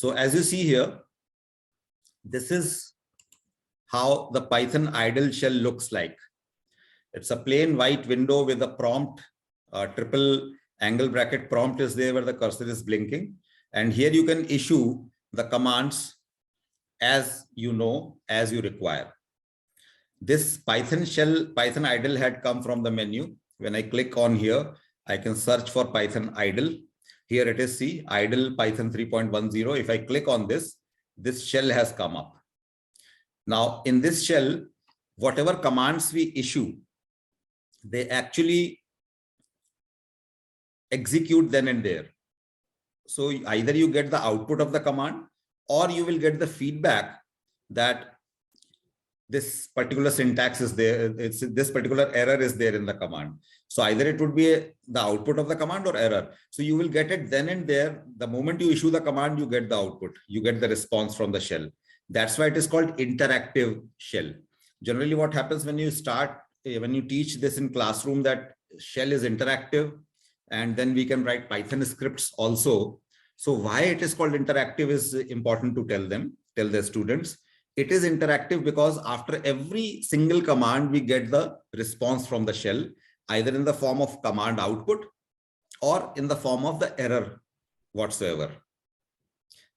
So as you see here, this is how the Python idle shell looks like. It's a plain white window with a prompt, triple angle bracket prompt is there where the cursor is blinking. And here you can issue the commands as you know, as you require. This Python shell, Python idle had come from the menu. When I click on here, I can search for Python idle. Here it is, see, idle Python 3.10. If I click on this, this shell has come up. Now in this shell, whatever commands we issue, they actually execute then and there. So either you get the output of the command or you will get the feedback that this particular syntax is there. This particular error is there in the command. So either it would be the output of the command or error. So you will get it then and there. The moment you issue the command, you get the output. You get the response from the shell. That's why it is called interactive shell. Generally, what happens when you teach this in classroom, that shell is interactive, and then we can write Python scripts also. So why it is called interactive is important to tell the students. It is interactive because after every single command, we get the response from the shell, either in the form of command output or in the form of the error whatsoever.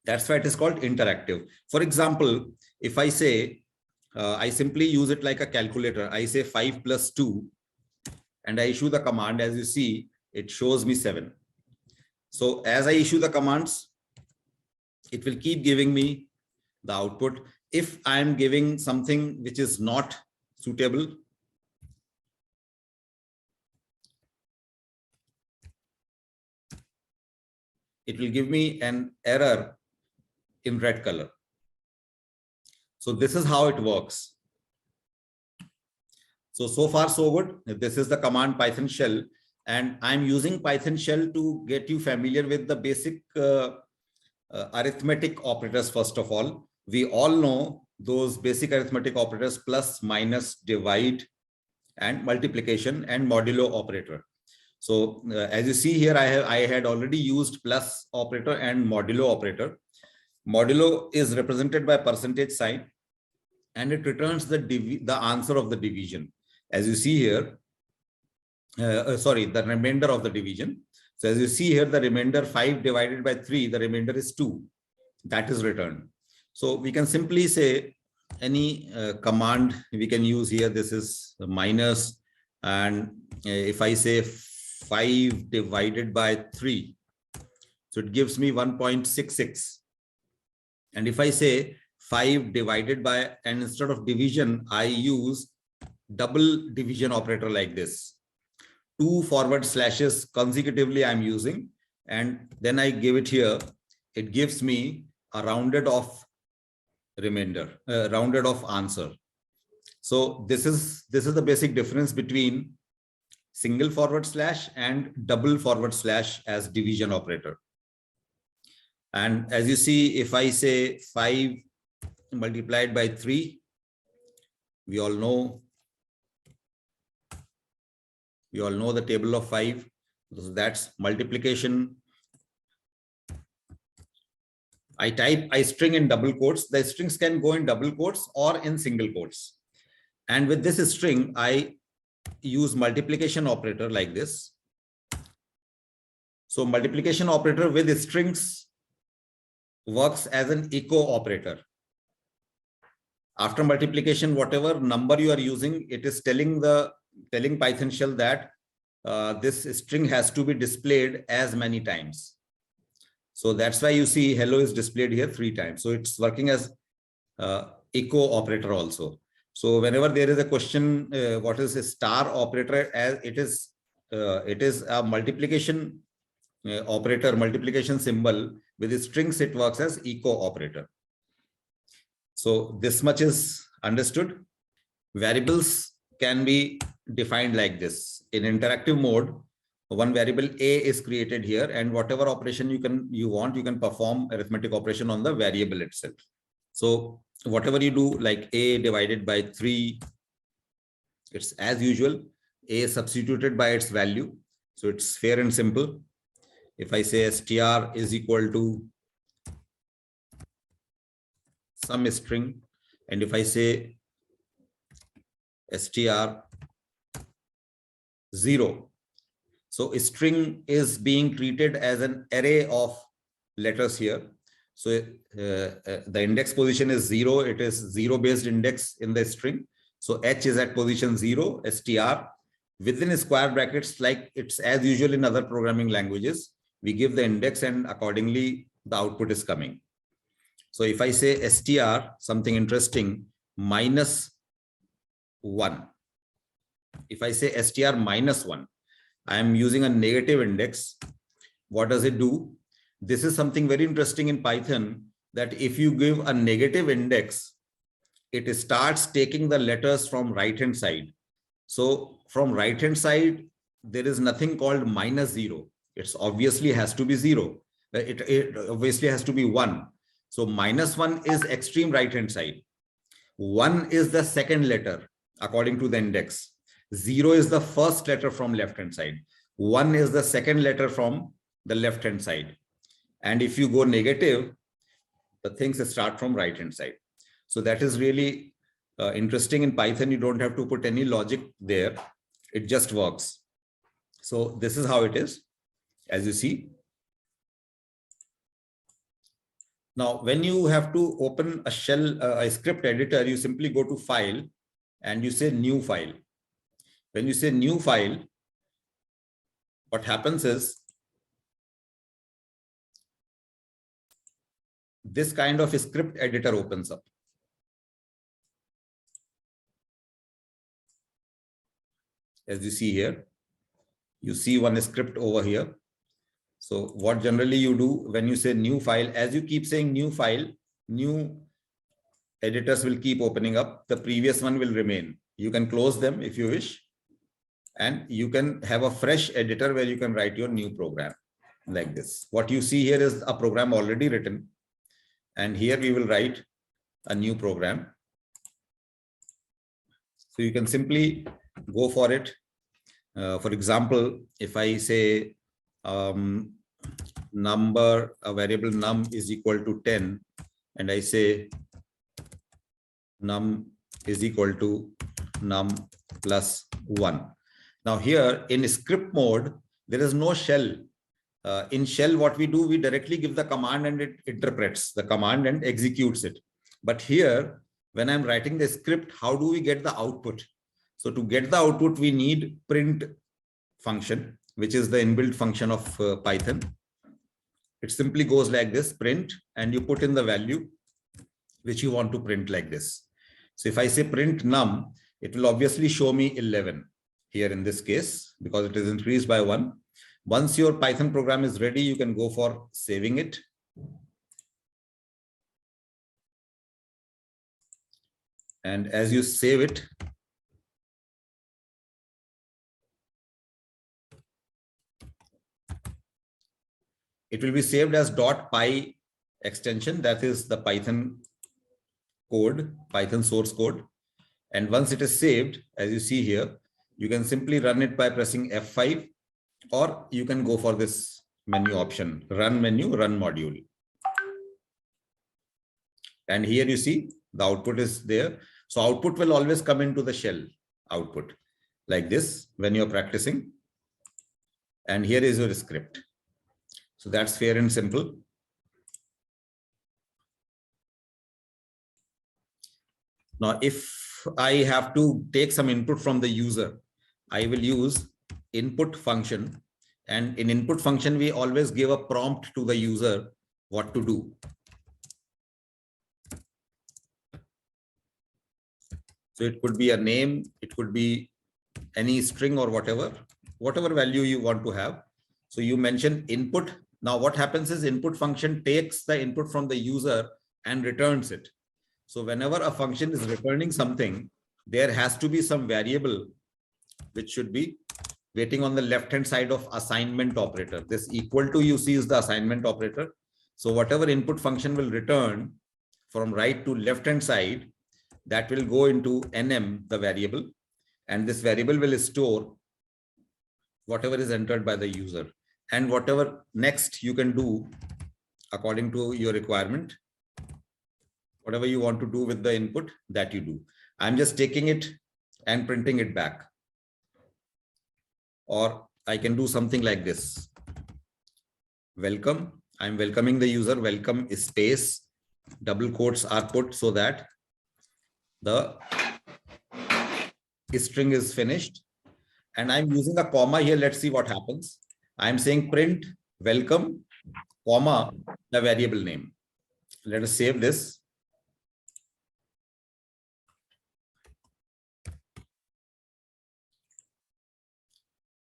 That's why it is called interactive. For example, if I say, I simply use it like a calculator. I say 5 plus 2 and I issue the command. As you see, it shows me 7. So as I issue the commands, it will keep giving me the output. If I am giving something which is not suitable, it will give me an error in red color. So this is how it works. So far so good. This is the command Python shell, and I'm using Python shell to get you familiar with the basic arithmetic operators. First of all, we all know those basic arithmetic operators: plus, minus, divide, and multiplication, and modulo operator. So as you see here, I had already used plus operator and modulo operator. Modulo is represented by percentage sign, and it returns the answer of the division. As you see here, the remainder of the division. So as you see here, the remainder 5 divided by 3, the remainder is 2. That is returned. So we can simply say any command we can use here. This is the minus, and if I say 5 divided by 3, so it gives me 1.66. And if I say 5 divided by, and instead of division, I use double division operator like this. 2 forward slashes consecutively I'm using, and then I give it here. It gives me a rounded off remainder, rounded off answer. So this is the basic difference between single forward slash and double forward slash as division operator. And as you see, if I say 5 multiplied by 3, we all know the table of 5. So that's multiplication. I type string in double quotes. The strings can go in double quotes or in single quotes. And with this string, I use multiplication operator like this. So multiplication operator with strings works as an echo operator. After multiplication, whatever number you are using, it is telling Python shell that this string has to be displayed as many times. So that's why you see hello is displayed here 3 times. So it's working as echo operator also. So whenever there is a question, what is a star operator, as it is a multiplication operator, multiplication symbol with strings, it works as echo operator. So this much is understood. Variables can be defined like this. In interactive mode, one variable a is created here, and whatever operation you want, you can perform arithmetic operation on the variable itself. So whatever you do, like a divided by 3, it's as usual, a is substituted by its value. So it's fair and simple. If I say str is equal to some string, and if I say str 0, so a string is being treated as an array of letters here. So the index position is 0. It is 0 based index in the string. So h is at position 0, str within square brackets, like it's as usual in other programming languages. We give the index and accordingly the output is coming. So if I say str something interesting -1, if I say str -1, I am using a negative index. What does it do? This is something very interesting in Python, that if you give a negative index, it starts taking the letters from right hand side. So from right hand side, there is nothing called -0. It's obviously has to be 0. It obviously has to be 1. So -1 is extreme right hand side. 1 is the second letter according to the index. 0 is the first letter from left hand side. 1 is the second letter from the left hand side. And if you go negative, the things start from right hand side. So that is really interesting in Python. You don't have to put any logic there. It just works. So this is how it is, as you see. Now, when you have to open a shell, a script editor, you simply go to File and you say New File. When you say New File, what happens is this kind of a script editor opens up. As you see here, you see one script over here. So what generally you do when you say new file, as you keep saying new file, new editors will keep opening up. The previous one will remain. You can close them if you wish. And you can have a fresh editor where you can write your new program like this. What you see here is a program already written. And here we will write a new program. So you can simply go for it. For example, if I say number, a variable num is equal to 10, and I say num is equal to num plus 1. Now here in script mode, there is no shell. In shell, what we do, we directly give the command and it interprets the command and executes it. But here, when I'm writing the script, how do we get the output? So to get the output, we need print function, which is the inbuilt function of Python. It simply goes like this, print, and you put in the value which you want to print like this. So if I say print num, it will obviously show me 11 here in this case, because it is increased by 1. Once your Python program is ready, you can go for saving it. And as you save it, it will be saved as .py extension. That is the Python code, Python source code. And once it is saved, as you see here, you can simply run it by pressing F5, or you can go for this menu option, run menu, run module. And here you see the output is there. So output will always come into the shell output like this when you're practicing. And here is your script. So that's fair and simple. Now, if I have to take some input from the user, I will use input function. And in input function, we always give a prompt to the user what to do. So it could be a name, it could be any string or whatever value you want to have. So you mention input. Now what happens is input function takes the input from the user and returns it. So whenever a function is returning something, there has to be some variable which should be waiting on the left hand side of assignment operator. This equal to you see is the assignment operator. So whatever input function will return from right to left hand side, that will go into nm, the variable, and this variable will store whatever is entered by the user, and whatever next you can do according to your requirement. Whatever you want to do with the input, that you do. I'm just taking it and printing it back. Or I can do something like this. Welcome. I'm welcoming the user. Welcome space. Double quotes are put so that the string is finished. And I'm using a comma here. Let's see what happens. I'm saying print welcome, comma, the variable name. Let us save this.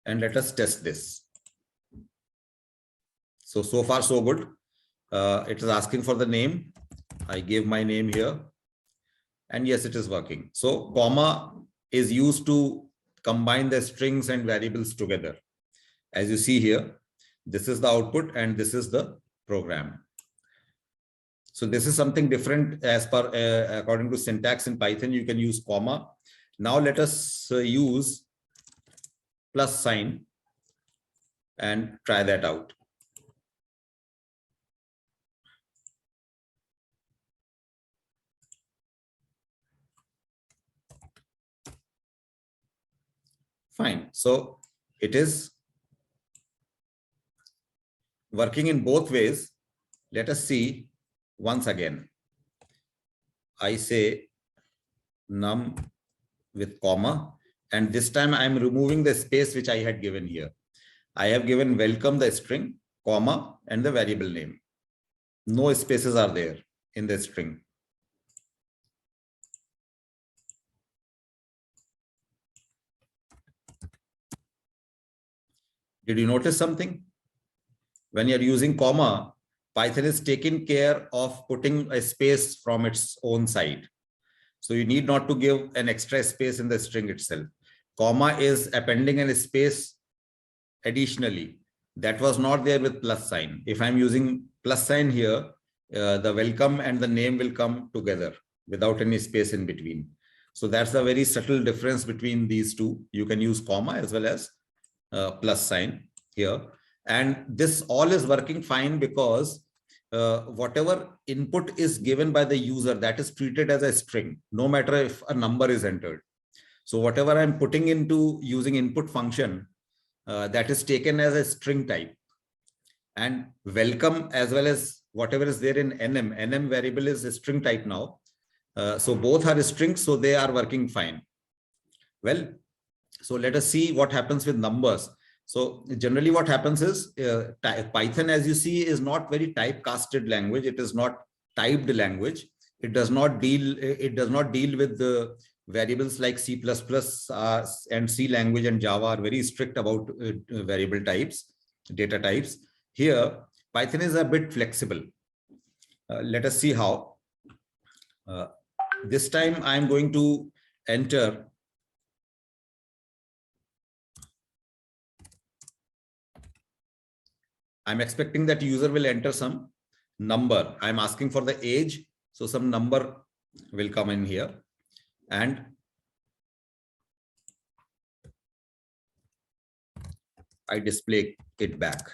And let us test this. So far, so good. It is asking for the name. I gave my name here. And yes, it is working. So comma is used to combine the strings and variables together. As you see here, this is the output and this is the program. So this is something different as per according to syntax in Python. You can use comma. Now let us use plus sign and try that out. Fine. So it is working in both ways. Let us see once again. I say num with comma, and this time I am removing the space which I had given here. I have given welcome the string, comma, and the variable name. No spaces are there in the string. Did you notice something? When you're using comma, Python is taking care of putting a space from its own side. So you need not to give an extra space in the string itself. Comma is appending a space additionally. That was not there with plus sign. If I'm using plus sign here, the welcome and the name will come together without any space in between. So that's a very subtle difference between these two. You can use comma as well as plus sign here. And this all is working fine because whatever input is given by the user, that is treated as a string, no matter if a number is entered. So whatever I'm putting into using input function, that is taken as a string type. And welcome as well as whatever is there in nm variable is a string type now. So both are strings, so they are working fine. Well, so let us see what happens with numbers. So generally what happens is Python, as you see, is not very typecasted language. It is not typed language. It does not deal with the variables like C++ and C language and Java are very strict about variable types, data types. Here, Python is a bit flexible. Let us see how. This time I'm going to enter I'm expecting that user will enter some number. I'm asking for the age. So some number will come in here and I display it back.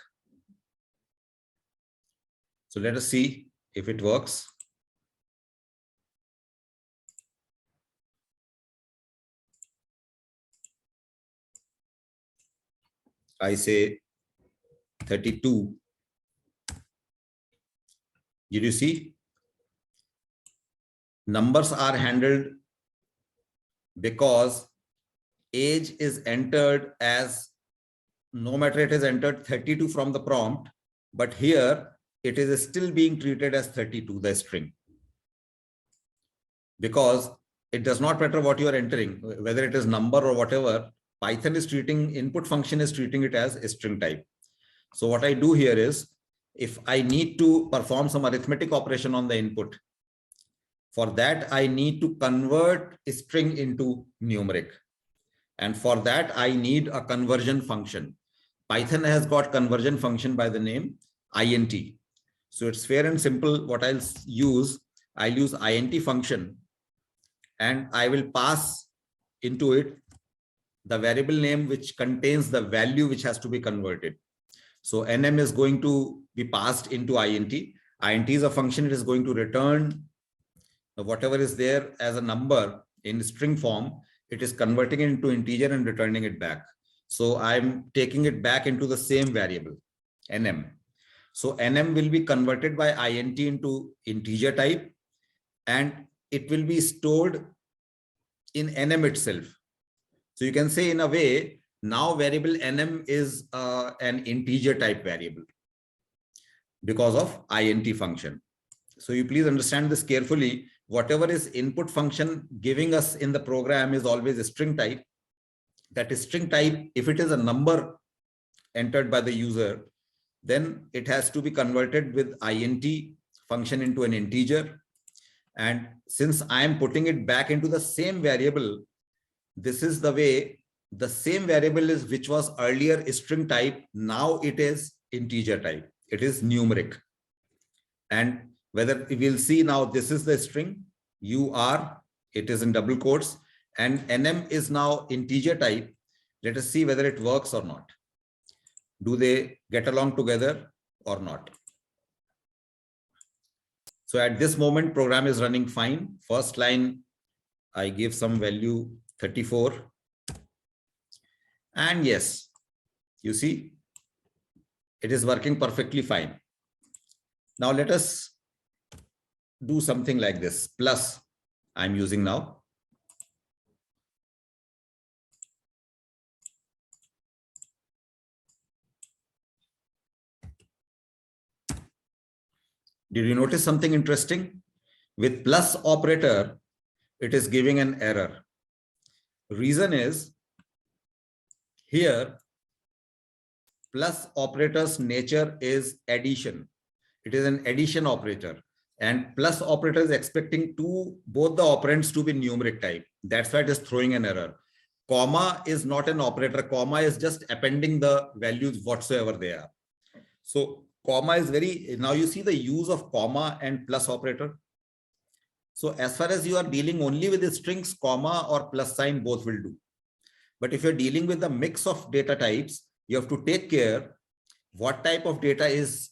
So let us see if it works. I say 32. Did you see? Numbers are handled because age is entered as, no matter it is entered 32 from the prompt, but here it is still being treated as 32, the string. Because it does not matter what you are entering, whether it is number or whatever, Python is treating, input function is treating it as a string type. So what I do here is, if I need to perform some arithmetic operation on the input, for that I need to convert a string into numeric. And for that I need a conversion function. Python has got conversion function by the name int. So it's fair and simple. What I'll use int function, and I will pass into it the variable name which contains the value which has to be converted. So nm is going to be passed into int. Int is a function. It is going to return whatever is there as a number in string form, it is converting it into integer and returning it back. So I'm taking it back into the same variable, nm. So nm will be converted by int into integer type, and it will be stored in nm itself. So you can say in a way, now variable nm is an integer type variable because of int function. So you please understand this carefully. Whatever is input function giving us in the program is always a string type. That is string type. If it is a number entered by the user, then it has to be converted with int function into an integer. And since I am putting it back into the same variable, this is the way the same variable is, which was earlier string type. Now it is integer type. It is numeric. And whether we'll see now, this is the string UR, it is in double quotes, and NM is now integer type. Let us see whether it works or not. Do they get along together or not? So at this moment, program is running fine. First line, I give some value 34. And yes, you see, it is working perfectly fine. Now let us do something like this. Plus, I'm using now. Did you notice something interesting? With plus operator, it is giving an error. Reason is, here, plus operator's nature is addition. It is an addition operator. And plus operator is expecting both the operands to be numeric type. That's why it is throwing an error. Comma is not an operator. Comma is just appending the values whatsoever they are. So comma is now you see the use of comma and plus operator. So as far as you are dealing only with the strings, comma or plus sign both will do. But if you're dealing with the mix of data types, you have to take care what type of data is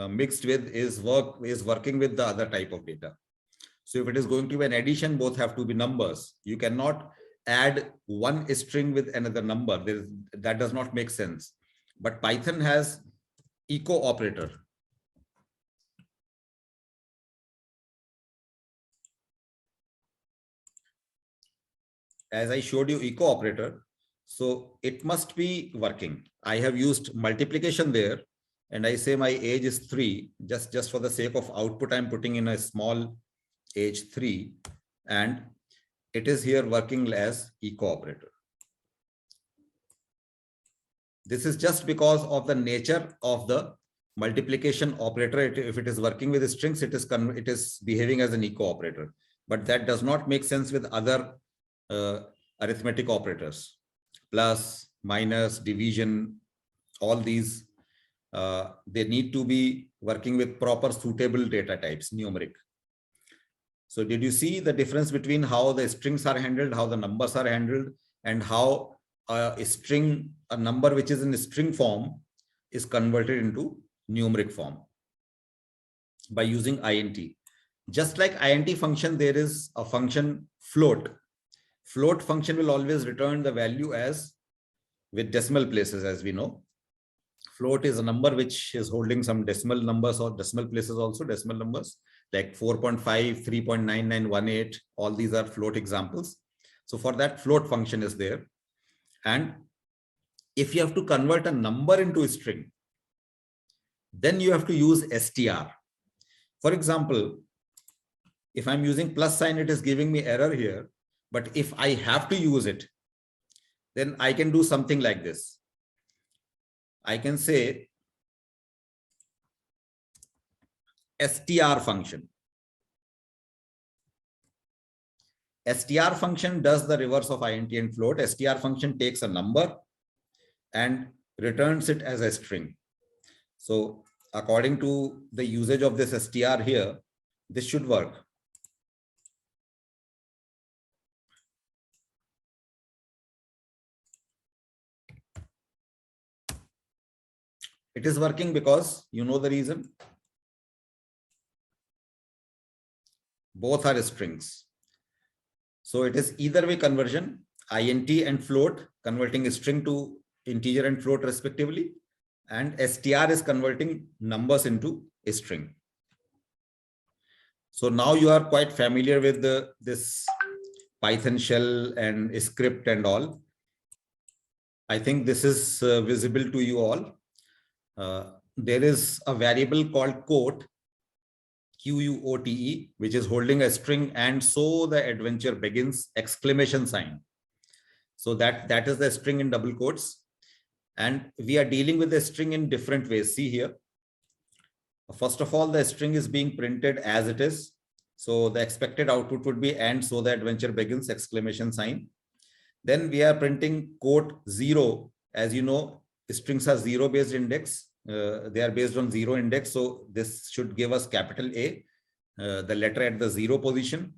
mixed with is working with the other type of data. So if it is going to be an addition, both have to be numbers. You cannot add one string with another number. That does not make sense. But Python has echo operator. As I showed you echo operator, so it must be working. I have used multiplication there, and I say my age is 3. Just for the sake of output, I'm putting in a small age 3, and it is here working as echo operator. This is just because of the nature of the multiplication operator. If it is working with strings, it is behaving as an echo operator. But that does not make sense with other arithmetic operators. Plus, minus, division, all these, they need to be working with proper suitable data types, numeric. So did you see the difference between how the strings are handled, how the numbers are handled, and how a number which is in string form is converted into numeric form by using int? Just like int function, there is a function float. Float function will always return the value as with decimal places, as we know. Float is a number which is holding some decimal numbers or decimal places, also decimal numbers like 4.5, 3.9918. All these are float examples. So for that, float function is there. And if you have to convert a number into a string, then you have to use str. For example, if I'm using plus sign, it is giving me error here. But if I have to use it, then I can do something like this. I can say str function. Str function does the reverse of int and float. Str function takes a number and returns it as a string. So according to the usage of this str here, this should work. It is working because you know the reason. Both are strings. So it is either way conversion, int and float, converting a string to integer and float respectively, and str is converting numbers into a string. So now you are quite familiar with this Python shell and script and all. I think this is visible to you all. There is a variable called quote, QUOTE, which is holding a string, and so the adventure begins, exclamation sign. So that is the string in double quotes. And we are dealing with the string in different ways. See here. First of all, the string is being printed as it is. So the expected output would be and so the adventure begins, exclamation sign. Then we are printing quote 0. As you know, strings are 0 based index. They are based on 0 index. So this should give us capital A, the letter at the 0 position.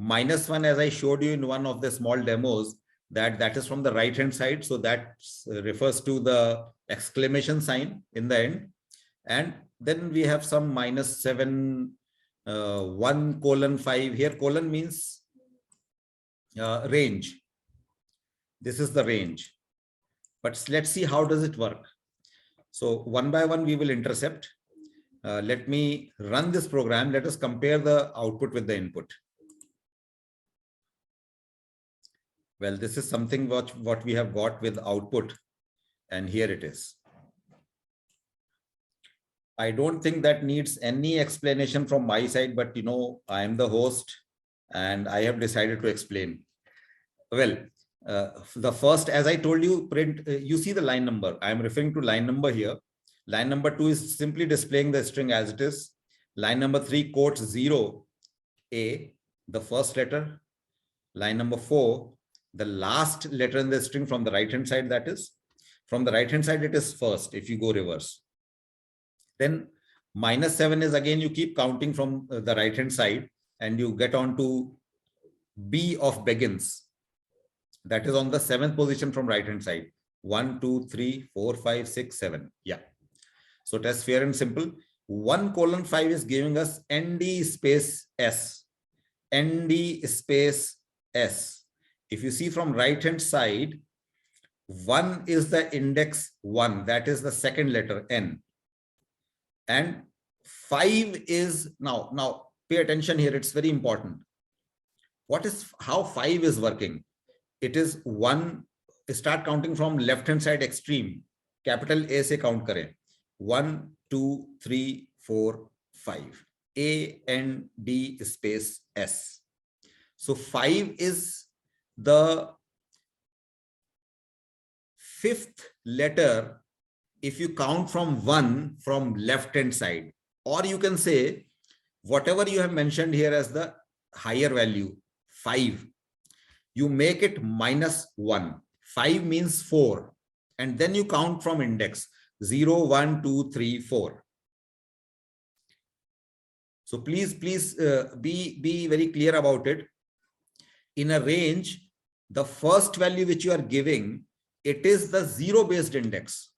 -1, as I showed you in one of the small demos, that is from the right hand side. So that refers to the exclamation sign in the end. And then we have some -7, 1:5. Here colon means range. This is the range. But let's see how does it work. So one by one we will intercept. Let me run this program. Let us compare the output with the input. Well, this is something what we have got with output, and here it is. I don't think that needs any explanation from my side, but you know, I am the host and I have decided to explain. Well, the first, as I told you, print, you see the line number. I am referring to line number here. Line number 2 is simply displaying the string as it is. Line number 3 quotes 0, A, the first letter. Line number 4, the last letter in the string from the right hand side, that is. From the right hand side, it is first if you go reverse. Then -7 is again, you keep counting from the right hand side and you get on to B of begins. That is on the 7th position from right hand side. 1, 2, 3, 4, 5, 6, 7. Yeah. So that's fair and simple. 1:5 is giving us ND space S. ND space S. If you see from right hand side, 1 is the index 1. That is the second letter N. And 5 is now pay attention here. It's very important. How 5 is working? It is 1. Start counting from left hand side extreme. Capital A se count kare. 1, 2, 3, 4, 5. A N D space S. So 5 is the 5th letter if you count from 1 from left hand side, or you can say whatever you have mentioned here as the higher value 5, you make it -1. 5 means 4, and then you count from index 0, 1, 2, 3, 4. So please be very clear about it. In a range, the first value which you are giving, it is the 0 based index.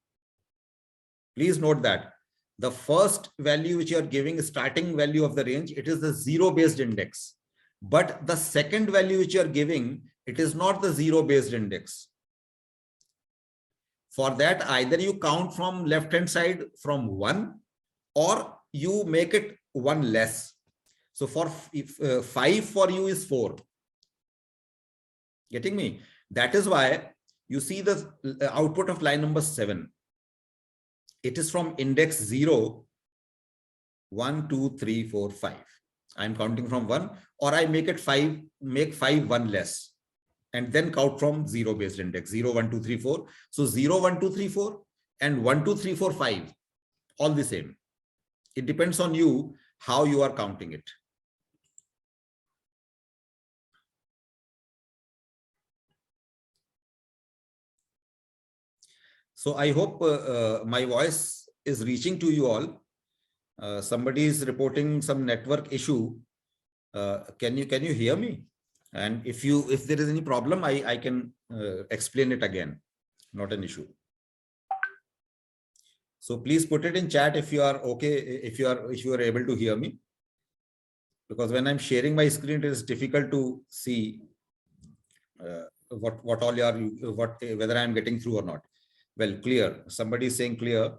Please note that the first value which you are giving, starting value of the range, it is the 0 based index. But the second value which you are giving, it is not the 0 based index. For that, either you count from left hand side from 1, or you make it 1 less. So for 5 for you is 4. Getting me? That is why you see the output of line number 7. It is from index 0, 1, 2, 3, 4, 5. I'm counting from 1, or I make it 5, make 5 1 less, and then count from 0 based index 0, 1, 2, 3, 4. So 0, 1, 2, 3, 4 and 1, 2, 3, 4, 5, all the same. It depends on you how you are counting it. So I hope my voice is reaching to you all. Somebody is reporting some network issue. Can you hear me? And if there is any problem, I can explain it again. Not an issue. So please put it in chat if you are okay, if you are able to hear me. because when I'm sharing my screen, it is difficult to see what all are whether I'm getting through or not. Well, clear. Somebody is saying clear.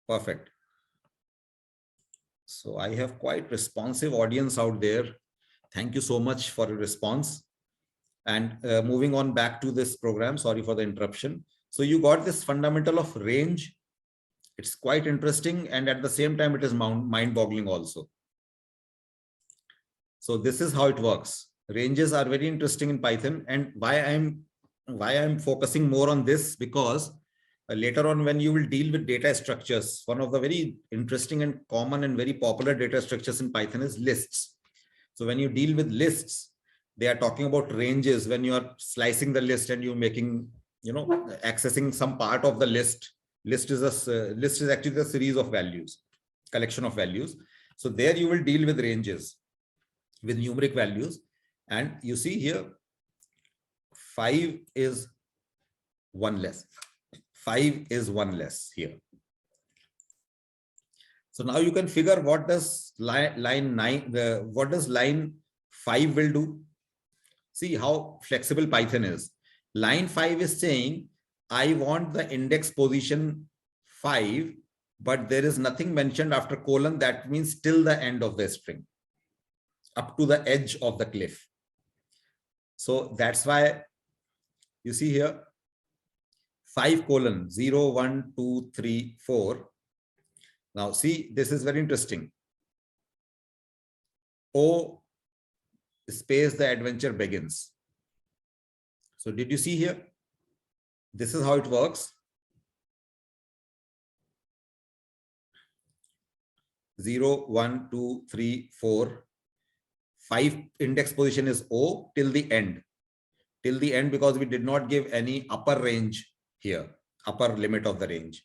Perfect. So I have quite responsive audience out there. Thank you so much for your response. And moving on back to this program, sorry for the interruption. So you got this fundamental of range. It's quite interesting, and at the same time, it is mind-boggling also. So this is how it works. Ranges are very interesting in Python, and why I'm focusing more on this, because later on when you will deal with data structures, one of the very interesting and common and very popular data structures in Python is lists. So when you deal with lists, they are talking about ranges. When you are slicing the list and you're making, accessing some part of the list. List is actually a series of values, collection of values. So there you will deal with ranges, with numeric values. And you see here, 5 is 1 less. 5 is 1 less here. So now you can figure what does line 9, what does line 5 will do. See how flexible Python is. Line 5 is saying, I want the index position 5, but there is nothing mentioned after colon. That means till the end of the string, up to the edge of the cliff. So that's why you see here 5 colon 0, 1, 2, 3, 4. Now see, this is very interesting. O space the adventure begins. So did you see here? This is how it works. 0, 1, 2, 3, 4. 5 index position is O till the end. Till the end, because we did not give any upper range here, upper limit of the range.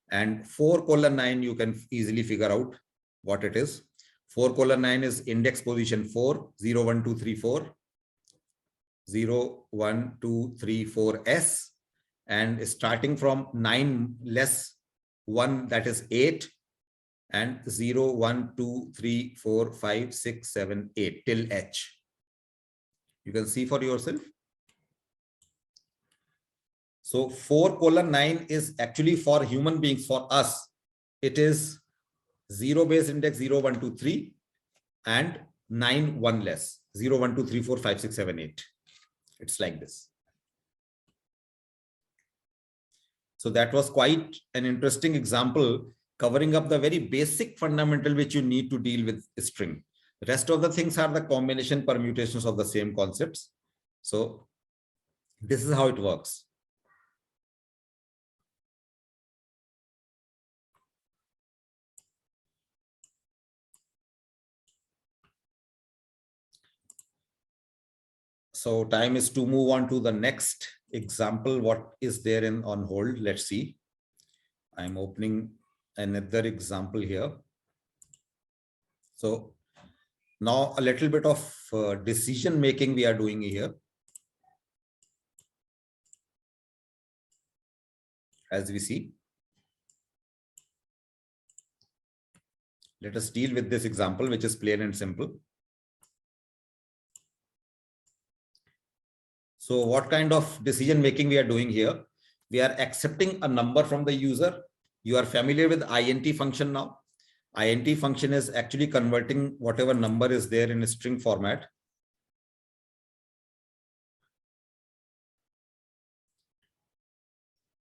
And 4 colon 9, you can easily figure out what it is. 4 colon 9 is index position 4, 0, 1, 2, 3, 4. 0, 1, 2, 3, 4 S. And starting from 9 less 1, that is 8. And 0, 1, 2, 3, 4, 5, 6, 7, 8 till H. You can see for yourself. So 4 colon 9 is actually for human beings. For us, it is 0 base index 0, 1, 2, 3 and 9 1 less 0, 1, 2, 3, 4, 5, 6, 7, 8. It's like this. So that was quite an interesting example, covering up the very basic fundamental which you need to deal with a string. The rest of the things are the combination permutations of the same concepts. So this is how it works. So time is to move on to the next example. What is there on hold? Let's see. I'm opening another example here. So now a little bit of decision making we are doing here. As we see, let us deal with this example, which is plain and simple. So what kind of decision making we are doing here? We are accepting a number from the user. You are familiar with int function now. Int function is actually converting whatever number is there in a string format.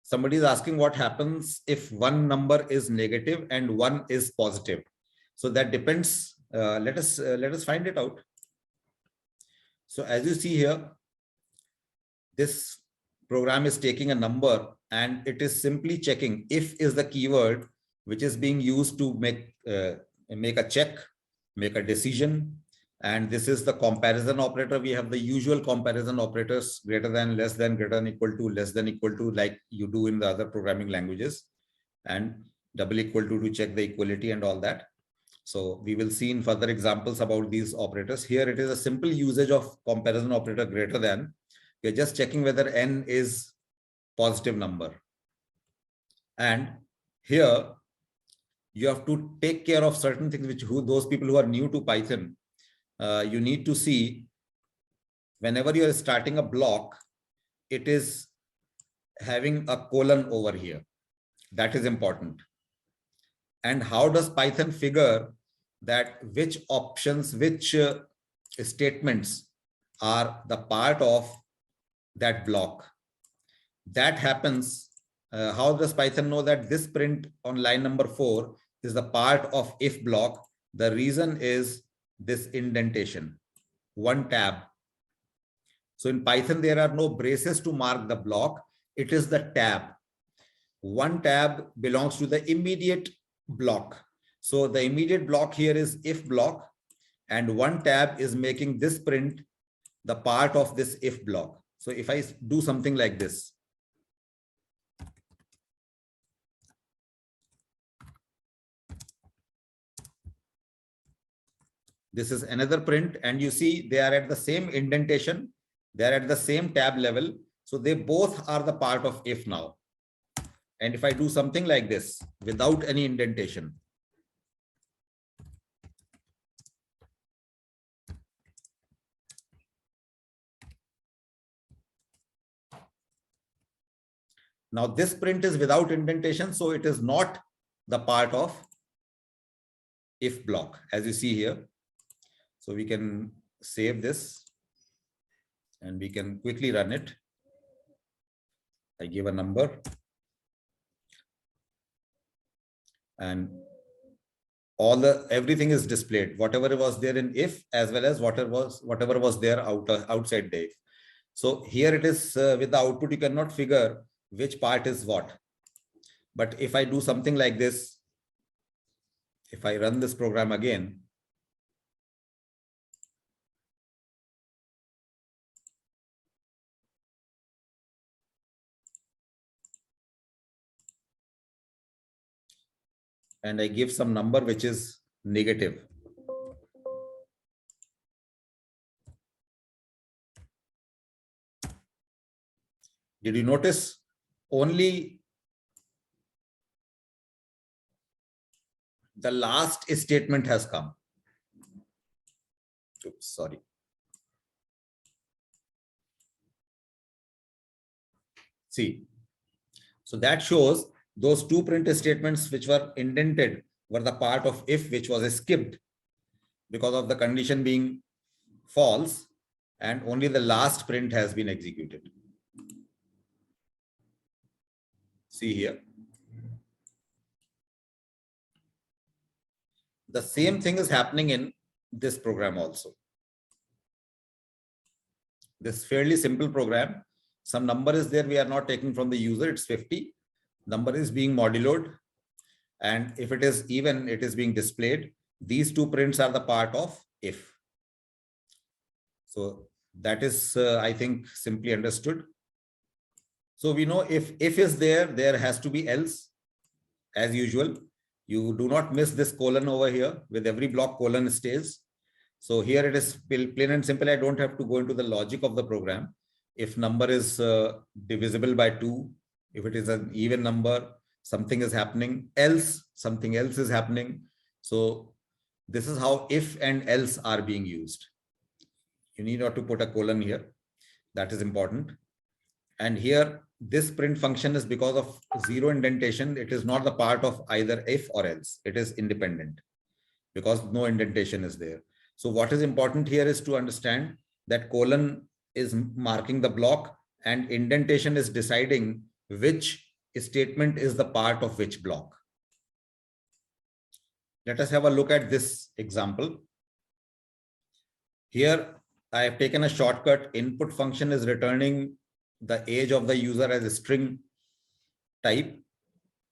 Somebody is asking what happens if one number is negative and one is positive. So that depends. Let us find it out. So as you see here, this program is taking a number and it is simply checking if is the keyword which is being used to make a check, make a decision. And this is the comparison operator. We have the usual comparison operators, greater than, less than, greater than, equal to, less than, equal to, like you do in the other programming languages, and double equal to check the equality and all that. So we will see in further examples about these operators. Here it is a simple usage of comparison operator greater than. We're just checking whether n is positive number. And here you have to take care of certain things, which those people who are new to Python, you need to see whenever you are starting a block, it is having a colon over here. That is important. And how does Python figure that which options, which statements are the part of that block? That happens. How does Python know that this print on line number 4 is the part of if block? The reason is this indentation, one tab. So in Python, there are no braces to mark the block. It is the tab. One tab belongs to the immediate block. So the immediate block here is if block, and one tab is making this print the part of this if block. So if I do something like this, this is another print, and you see they are at the same indentation, they are at the same tab level. So they both are the part of if now. And if I do something like this without any indentation, now this print is without indentation, so it is not the part of if block, as you see here. So we can save this and we can quickly run it. I give a number and everything is displayed, whatever was there in if as well as whatever was there outside the if. So here it is with the output, you cannot figure which part is what. But if I do something like this, if I run this program again, and I give some number which is negative, did you notice only the last statement has come? Oops, sorry. See, so that shows those two print statements which were indented were the part of if, which was skipped because of the condition being false, and only the last print has been executed. See here. The same thing is happening in this program also. This fairly simple program, some number is there, we are not taking from the user, it's 50. Number is being moduloed, and if it is even, it is being displayed. These two prints are the part of if. So that is, I think, simply understood. So we know if is there, there has to be else, as usual. You do not miss this colon over here. With every block, colon stays. So here it is plain and simple. I don't have to go into the logic of the program. If number is divisible by 2, if it is an even number, something is happening, else something else is happening. So this is how if and else are being used. You need not to put a colon here. That is important. And here, this print function is because of zero indentation. It is not the part of either if or else. It is independent because no indentation is there. So what is important here is to understand that colon is marking the block and indentation is deciding which statement is the part of which block. Let us have a look at this example. Here, I have taken a shortcut. Input function is returning the age of the user as a string type.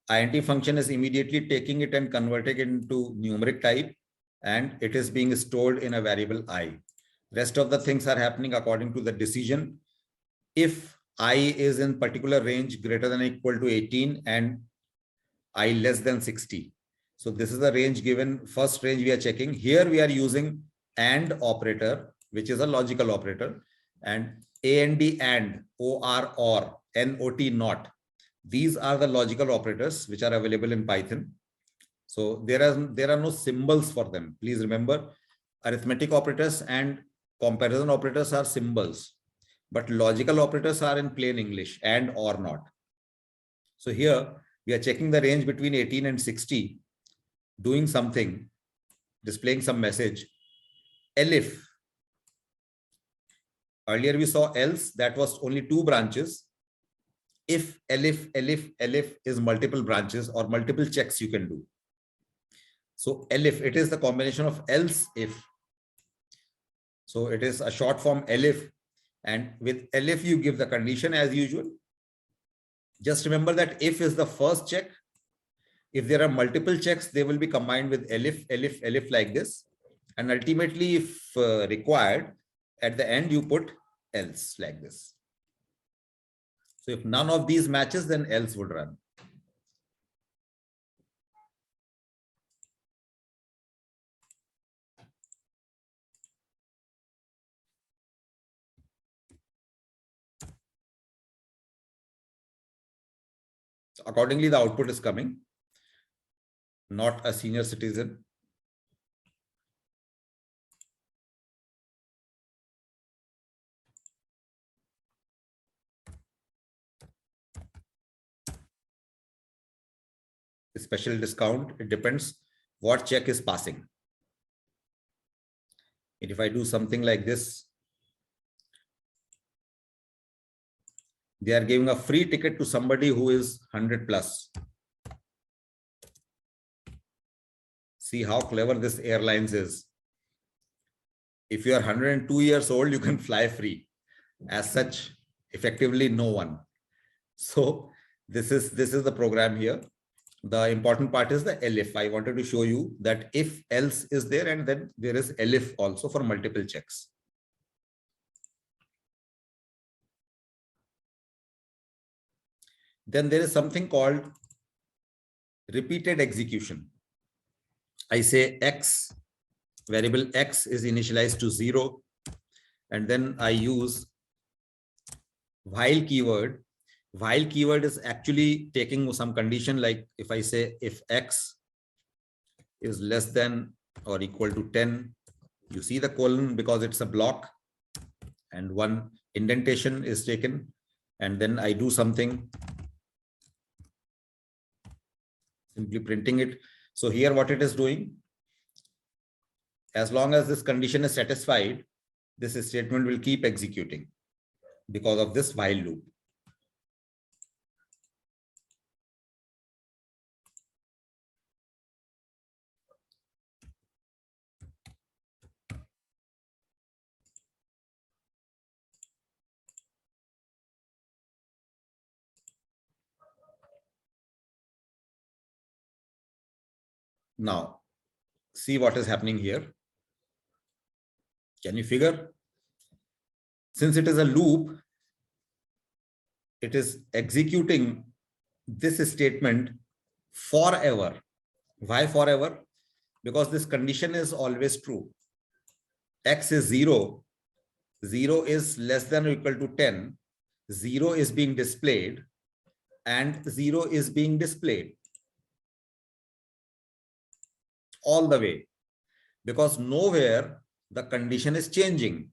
int function is immediately taking it and converting it into numeric type, and it is being stored in a variable I. Rest of the things are happening according to the decision. If I is in particular range greater than or equal to 18 and I less than 60. So this is the range given. First range we are checking. Here we are using AND operator, which is a logical operator, and and, or, not. These are the logical operators which are available in Python. So there are no symbols for them. Please remember, arithmetic operators and comparison operators are symbols, but logical operators are in plain English, and or not. So here we are checking the range between 18 and 60, doing something, displaying some message. Elif. Earlier we saw else, that was only 2 branches. If, elif, elif, elif is multiple branches or multiple checks you can do. So elif, it is the combination of else, if. So it is a short form elif, and with elif you give the condition as usual. Just remember that if is the first check. If there are multiple checks, they will be combined with elif, elif, elif like this. And ultimately, if required, at the end you put else like this. So if none of these matches, then else would run. So accordingly, the output is coming. Not a senior citizen. Special discount, it depends what check is passing. And if I do something like this, they are giving a free ticket to somebody who is 100 plus. See how clever this airlines is. If you are 102 years old, you can fly free. As such, effectively no one. So this is the program here. The important part is the elif. I wanted to show you that if else is there, and then there is elif also for multiple checks. Then there is something called repeated execution. I say x, variable x is initialized to 0, and then I use while keyword. While keyword is actually taking some condition, like if I say if x is less than or equal to 10, you see the colon because it's a block, and one indentation is taken, and then I do something, simply printing it. So here what it is doing, as long as this condition is satisfied, this statement will keep executing because of this while loop. Now, see what is happening here. Can you figure? Since it is a loop, it is executing this statement forever. Why forever? Because this condition is always true. X is 0. 0 is less than or equal to 10. 0 is being displayed, and 0 is being displayed all the way, because nowhere the condition is changing.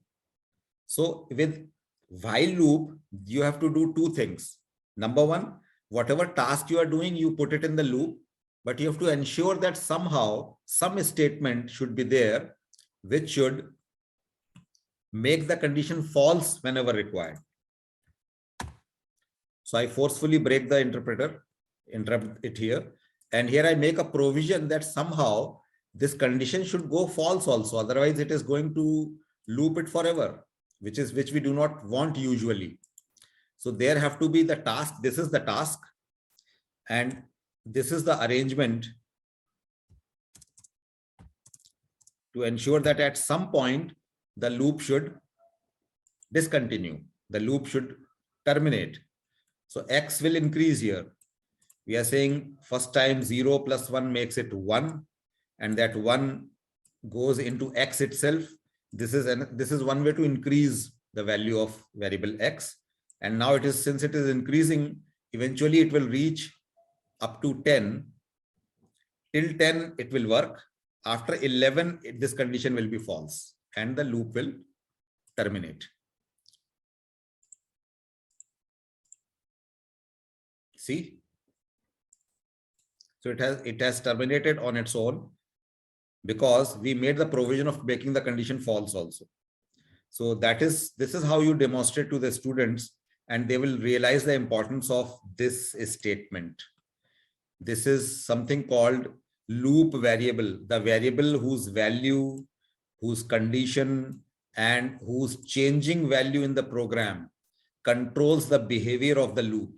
So with while loop, you have to do 2 things. Number 1, whatever task you are doing, you put it in the loop, but you have to ensure that somehow some statement should be there which should make the condition false whenever required. So I forcefully break the interpreter, interrupt it here, and here I make a provision that somehow this condition should go false also, otherwise it is going to loop it forever, which we do not want usually. So there have to be the task. This is the task, and this is the arrangement to ensure that at some point the loop should discontinue, the loop should terminate. So x will increase here. We are saying first time 0 plus 1 makes it 1, and that 1 goes into x itself. This is one way to increase the value of variable x. And now it is, since it is increasing, eventually it will reach up to 10. till 10 it will work. After 11 this condition will be false and the loop will terminate. See, so it has terminated on its own because we made the provision of making the condition false also. So this is how you demonstrate to the students, and they will realize the importance of this statement. This is something called loop variable, the variable whose value, whose condition, and whose changing value in the program controls the behavior of the loop.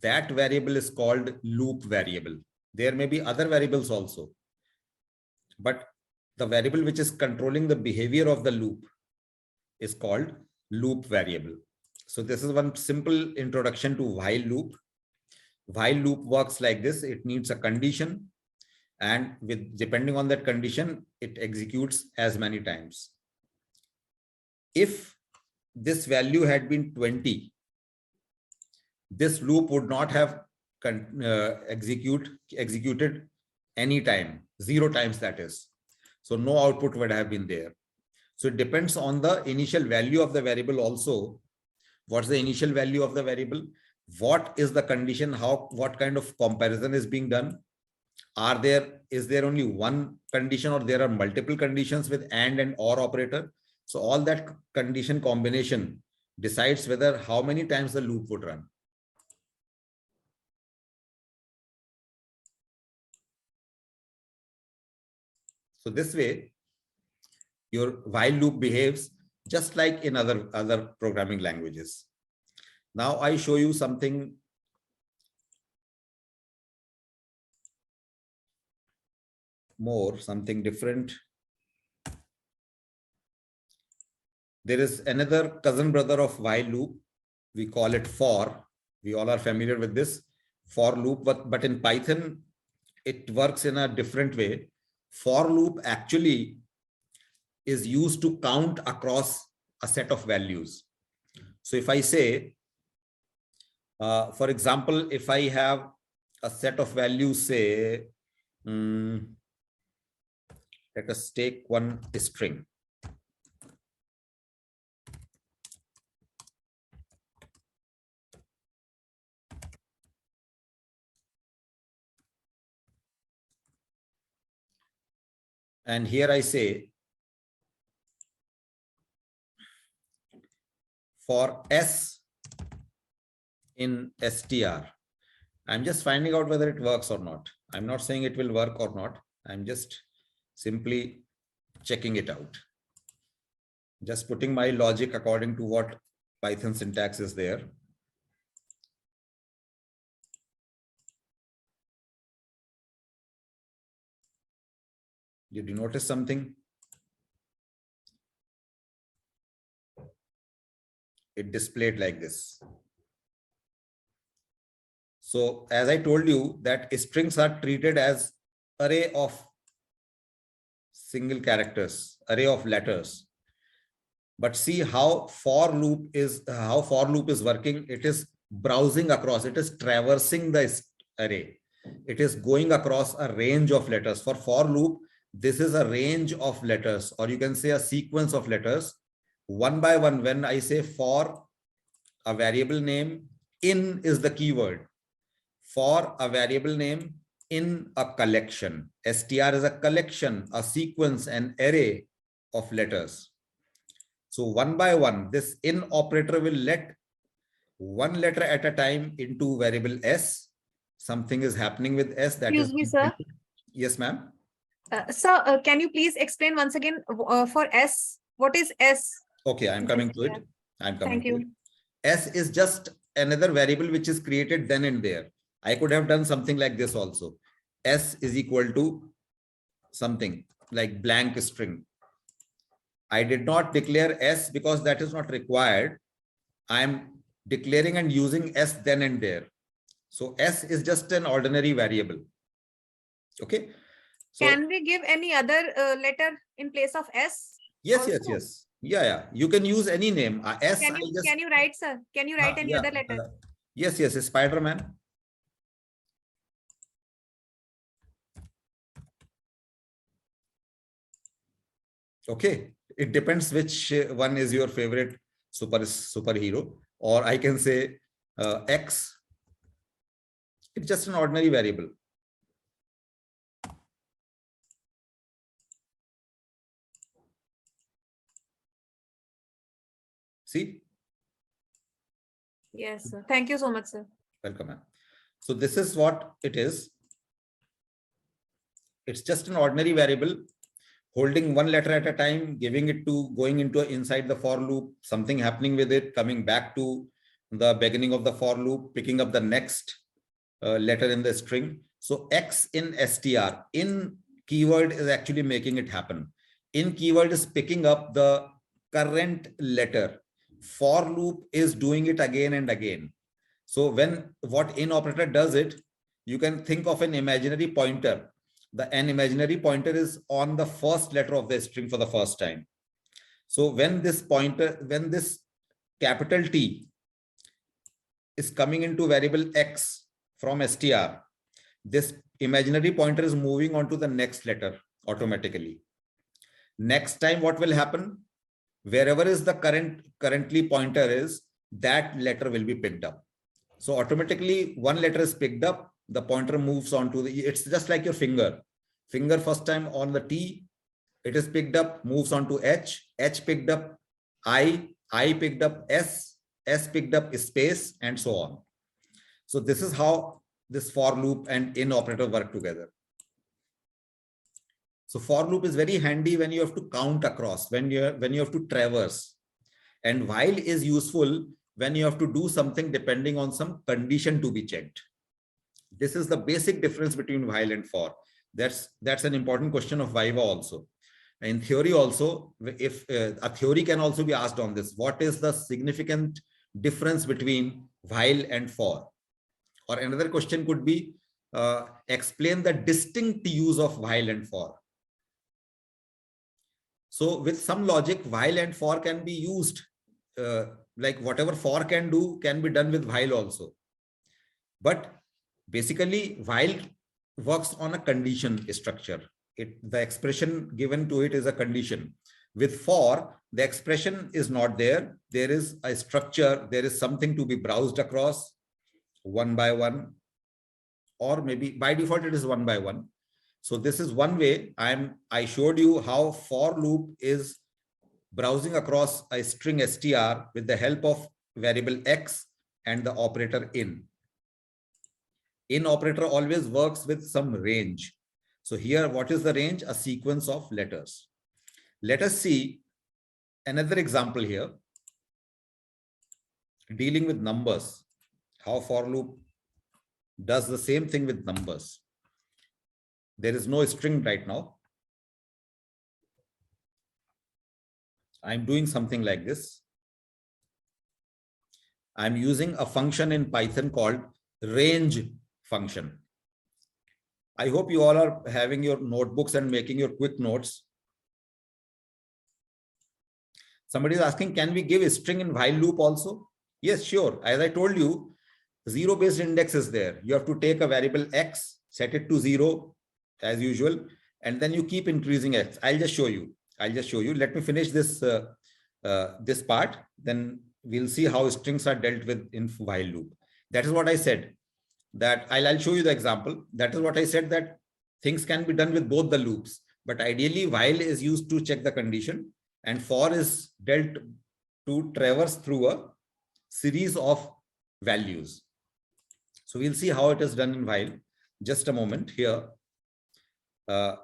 That variable is called loop variable. There may be other variables also, but the variable which is controlling the behavior of the loop is called loop variable. So this is one simple introduction to while loop. While loop works like this. It needs a condition, and depending on that condition, it executes as many times. If this value had been 20, this loop would not have executed any time, 0 times that is. So no output would have been there. So it depends on the initial value of the variable also. What's the initial value of the variable? What is the condition? What kind of comparison is being done? Is there only one condition, or there are multiple conditions with and or operator? So all that condition combination decides whether how many times the loop would run. So this way, your while loop behaves just like in other programming languages. Now I show you something more, something different. There is another cousin brother of while loop. We call it for. We all are familiar with this for loop, but in Python, it works in a different way. For loop actually is used to count across a set of values. So if I say, for example, if I have a set of values, say, let us take one string. And here I say, for S in str, I'm just finding out whether it works or not. I'm not saying it will work or not. I'm just simply checking it out. Just putting my logic according to what Python syntax is there. Did you notice something? It displayed like this. So as I told you that strings are treated as array of single characters, array of letters. But see how for loop is working. It is browsing across, it is traversing the array. It is going across a range of letters. For loop, this is a range of letters, or you can say a sequence of letters. One by one, when I say for a variable name, in is the keyword. For a variable name in a collection. str is a collection, a sequence, an array of letters. So one by one, this in operator will let one letter at a time into variable s. Something is happening with s. That Excuse me, sir. Yes, ma'am. Sir, can you please explain once again for S? What is S? Okay, I'm coming to it. I'm coming to it. S is just another variable which is created then and there. I could have done something like this also. S is equal to something like blank string. I did not declare S because that is not required. I'm declaring and using S then and there. So S is just an ordinary variable. Okay. So, can we give any other letter in place of S? Yes, also? Yes. Yeah. You can use any name. S. Can you write, sir? Can you write any other letter? Yes. Spider-Man. Okay, it depends which one is your favorite superhero, or I can say X. It's just an ordinary variable. See? Yes, sir. Thank you so much, sir. Welcome, ma'am. So this is what it is. It's just an ordinary variable, holding one letter at a time, giving it to going into inside the for loop, something happening with it, coming back to the beginning of the for loop, picking up the next letter in the string. So X in str, in keyword is actually making it happen. In keyword is picking up the current letter. For loop is doing it again and again. So when what in operator does it, you can think of an imaginary pointer. An imaginary pointer is on the first letter of the string for the first time. So when this pointer, when this capital T is coming into variable X from str, this imaginary pointer is moving on to the next letter automatically. Next time, what will happen? Wherever is the currently pointer is, that letter will be picked up. So automatically one letter is picked up, the pointer moves on to the, it's just like your finger. Finger first time on the T, it is picked up, moves on to H picked up I picked up S picked up space, and so on. So this is how this for loop and in operator work together. So for loop is very handy when you have to count across, when you have to traverse, and while is useful when you have to do something depending on some condition to be checked. This is the basic difference between while and for. That's an important question of Viva also. In theory also, if a theory can also be asked on this, what is the significant difference between while and for? Or another question could be, explain the distinct use of while and for. So with some logic, while and for can be used, like whatever for can do can be done with while also. But basically, while works on a condition structure. The expression given to it is a condition. With for, the expression is not there. There is a structure. There is something to be browsed across one by one, or maybe by default it is one by one. So this is one way. I showed you how for loop is browsing across a string str with the help of variable X and the operator in. In operator always works with some range. So here, what is the range? A sequence of letters. Let us see another example here, dealing with numbers, how for loop does the same thing with numbers. There is no string right now. I'm doing something like this. I'm using a function in Python called range function. I hope you all are having your notebooks and making your quick notes. Somebody is asking, can we give a string in while loop also? Yes, sure. As I told you, zero-based index is there. You have to take a variable X, set it to 0 as usual, and then you keep increasing X. I'll just show you. Let me finish this, this part. Then we'll see how strings are dealt with in while loop. That is what I said. That I'll show you the example. That is what I said, that things can be done with both the loops, but ideally while is used to check the condition and for is dealt to traverse through a series of values. So we'll see how it is done in while. Just a moment here. For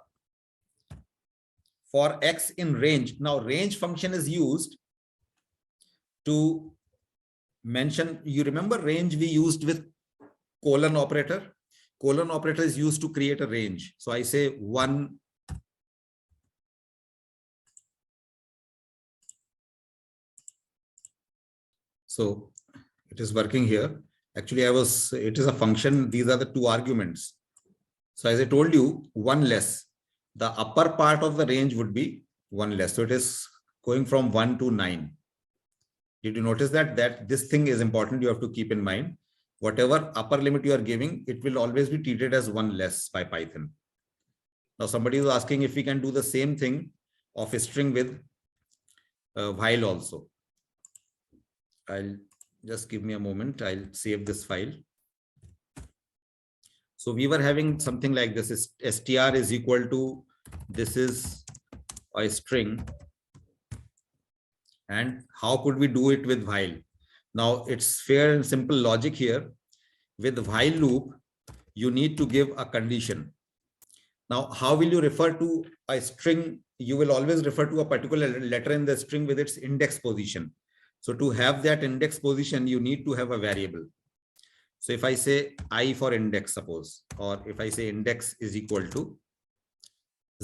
X in range. Now range function is used to mention, you remember range we used with colon operator. Colon operator is used to create a range. So I say 1. So it is working here. Actually, it is a function. These are the two arguments. So as I told you, 1 less. The upper part of the range would be 1 less. So it is going from 1 to 9. Did you notice that this thing is important? You have to keep in mind. Whatever upper limit you are giving, it will always be treated as 1 less by Python. Now somebody is asking if we can do the same thing of a string with while also. I'll just give me a moment. I'll save this file. So we were having something like this is str is equal to, this is a string. And how could we do it with while? Now it's fair and simple logic here. With while loop, you need to give a condition. Now, how will you refer to a string? You will always refer to a particular letter in the string with its index position. So to have that index position, you need to have a variable. So if I say I for index, suppose, or if I say index is equal to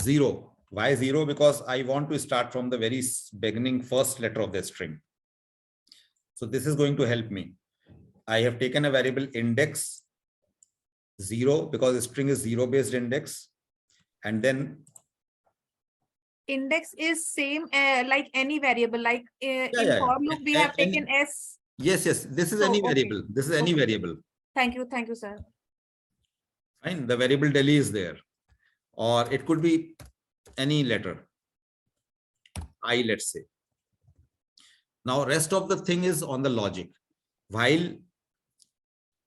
0. Why 0? Because I want to start from the very beginning first letter of the string. So this is going to help me. I have taken a variable index 0 because the string is 0 based index. And then index is same like any variable, like in for loop we have taken s. Yes, this is any variable. This is any variable. Thank you, sir. Fine, the variable Delhi is there, or it could be any letter, I, let's say. Now rest of the thing is on the logic. While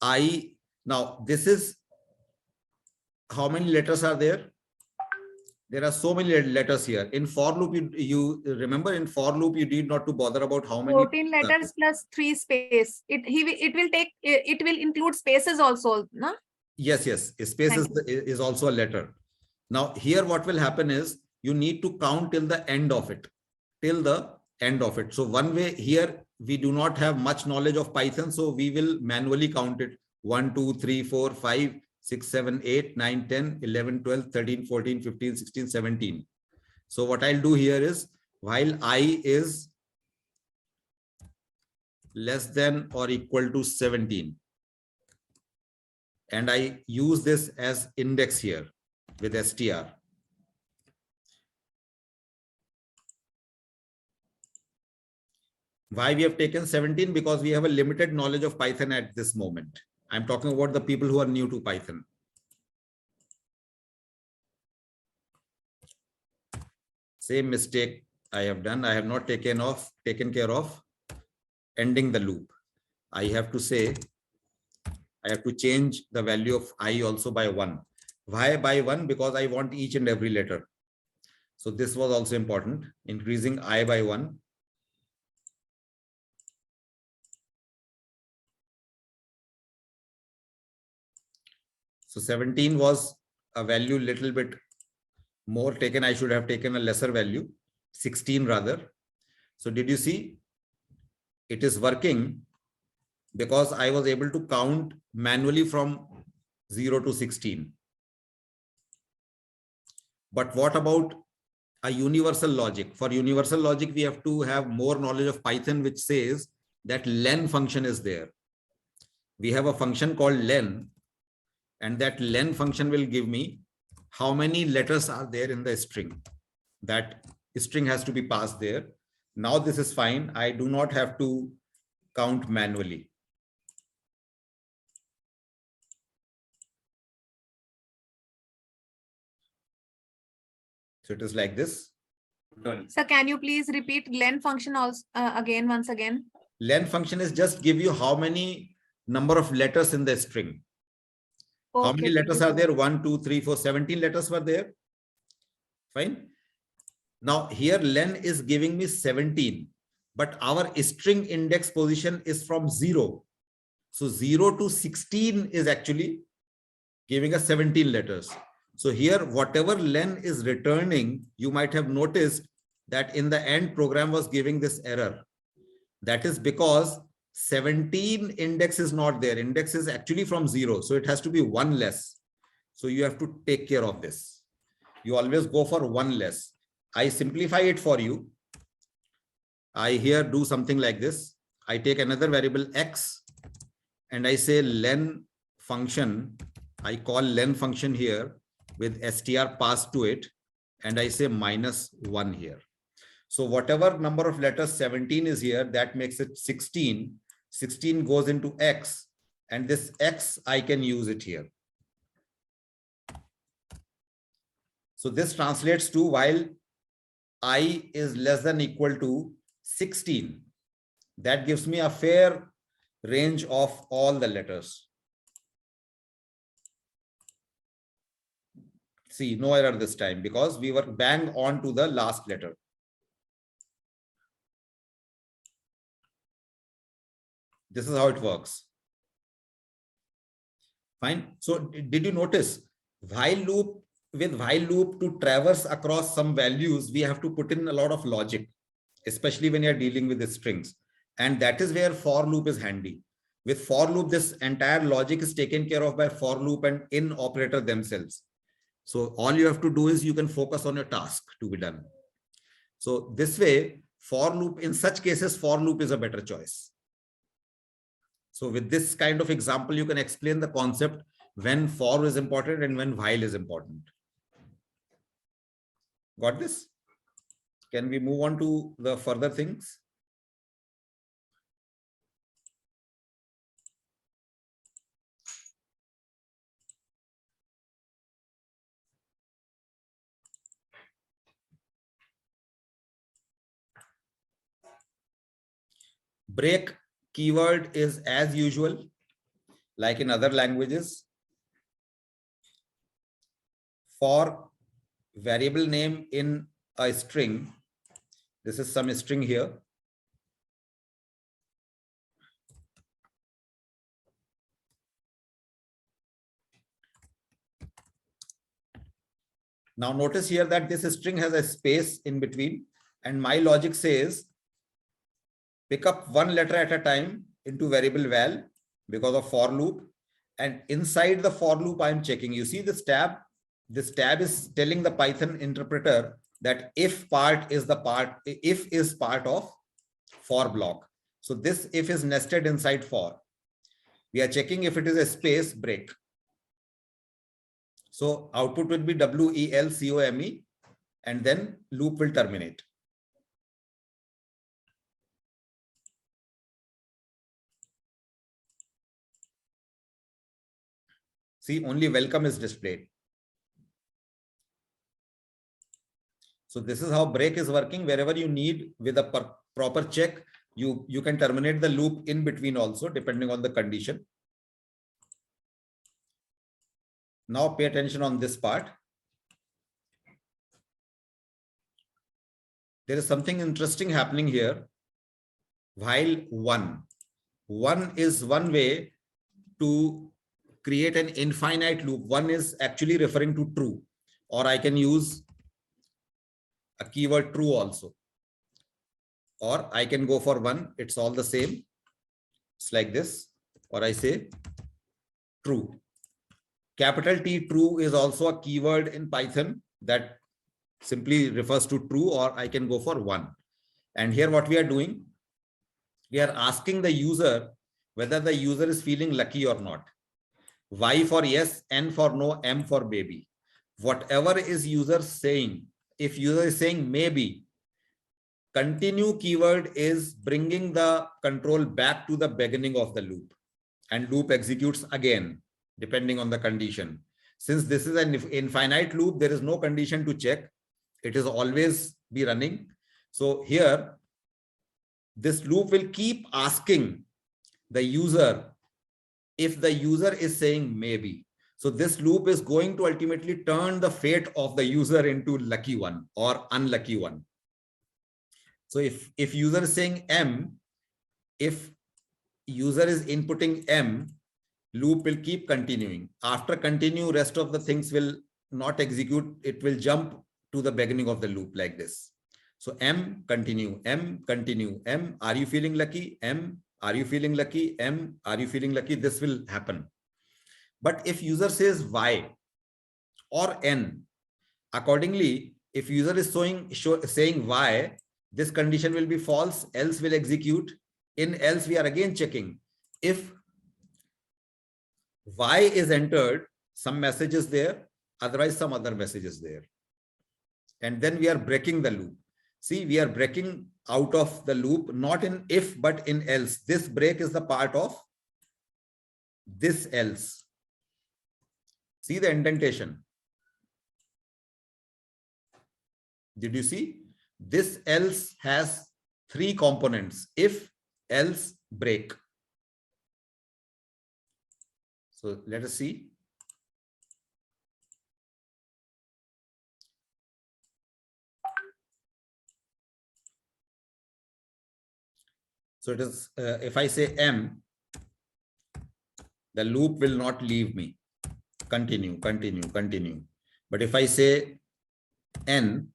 I, now this is, how many letters are there? There are so many letters here. In for loop, you remember, in for loop, you need not to bother about how many 14 letters plus 3 space. It will include spaces also, no? Yes. Space is also a letter. Now here what will happen is you need to count till the end of it. So one way here, we do not have much knowledge of Python. So we will manually count it. 1, 2, 3, 4, 5, 6, 7, 8, 9, 10, 11, 12, 13, 14, 15, 16, 17. So what I'll do here is, while I is less than or equal to 17, and I use this as index here with str. Why we have taken 17? Because we have a limited knowledge of Python at this moment. I'm talking about the people who are new to Python. Same mistake I have done. I have not taken care of ending the loop. I have to say, I have to change the value of I also by 1. Why by 1? Because I want each and every letter. So this was also important, increasing I by 1. So 17 was a value little bit more taken. I should have taken a lesser value, 16 rather. So did you see? It is working because I was able to count manually from 0 to 16. But what about a universal logic? For universal logic, we have to have more knowledge of Python, which says that len function is there. We have a function called len, and that len function will give me how many letters are there in the string. That string has to be passed there. Now this is fine. I do not have to count manually. So it is like this. So can you please repeat len function also once again? Len function is just give you how many number of letters in the string. Okay. How many letters are there? 1, 2, 3, 4, 17 letters were there. Fine. Now here len is giving me 17, but our string index position is from 0. So 0 to 16 is actually giving us 17 letters. So here, whatever len is returning, you might have noticed that in the end program was giving this error. That is because 17 index is not there. Index is actually from 0. So it has to be 1 less. So you have to take care of this. You always go for 1 less. I simplify it for you. I here do something like this. I take another variable x and I say len function. I call len function here with str passed to it. And I say -1 here. So whatever number of letters 17 is here, that makes it 16. 16 goes into x, and this x, I can use it here. So this translates to while I is less than equal to 16. That gives me a fair range of all the letters. See, no error this time because we were bang on to the last letter. This is how it works. Fine. So did you notice while loop, with while loop to traverse across some values, we have to put in a lot of logic, especially when you're dealing with the strings. And that is where for loop is handy. With for loop, this entire logic is taken care of by for loop and in operator themselves. So all you have to do is you can focus on your task to be done. So this way, for loop, in such cases, for loop is a better choice. So with this kind of example, you can explain the concept when for is important and when while is important. Got this? Can we move on to the further things? Break keyword is as usual, like in other languages. For variable name in a string, this is some string here. Now notice here that this string has a space in between, and my logic says pick up one letter at a time into variable val because of for loop. And inside the for loop, I'm checking. You see this tab? This tab is telling the Python interpreter that if part is the part, if is part of for block. So this if is nested inside for. We are checking if it is a space break. So output will be WELCOME and then loop will terminate. See, only welcome is displayed. So this is how break is working. Wherever you need with a proper check, you can terminate the loop in between also, depending on the condition. Now pay attention on this part. There is something interesting happening here. While one is one way to create an infinite loop. One is actually referring to true, or I can use a keyword true also, or I can go for one. It's all the same. It's like this, or I say true. Capital T true is also a keyword in Python that simply refers to true, or I can go for one. And here what we are doing, we are asking the user whether the user is feeling lucky or not. Y for yes, N for no, M for baby. Whatever is user saying, if user is saying maybe, continue keyword is bringing the control back to the beginning of the loop, and loop executes again, depending on the condition. Since this is an infinite loop, there is no condition to check. It is always be running. So here, this loop will keep asking the user if the user is saying maybe. So this loop is going to ultimately turn the fate of the user into lucky one or unlucky one. So if user is saying M, if user is inputting M, loop will keep continuing. After continue, rest of the things will not execute. It will jump to the beginning of the loop like this. So M, continue, M, continue, M, are you feeling lucky? M, are you feeling lucky? M, are you feeling lucky? This will happen. But if user says Y or N, accordingly, if user is saying Y, this condition will be false, else will execute. In else, we are again checking. If Y is entered, some message is there, otherwise some other message is there. And then we are breaking the loop. See, we are breaking out of the loop, not in if, but in else. This break is the part of this else. See the indentation. Did you see? this else has three components: if, else, break. So let us see. So it is, if I say M, the loop will not leave me. Continue, continue, continue. But if I say N,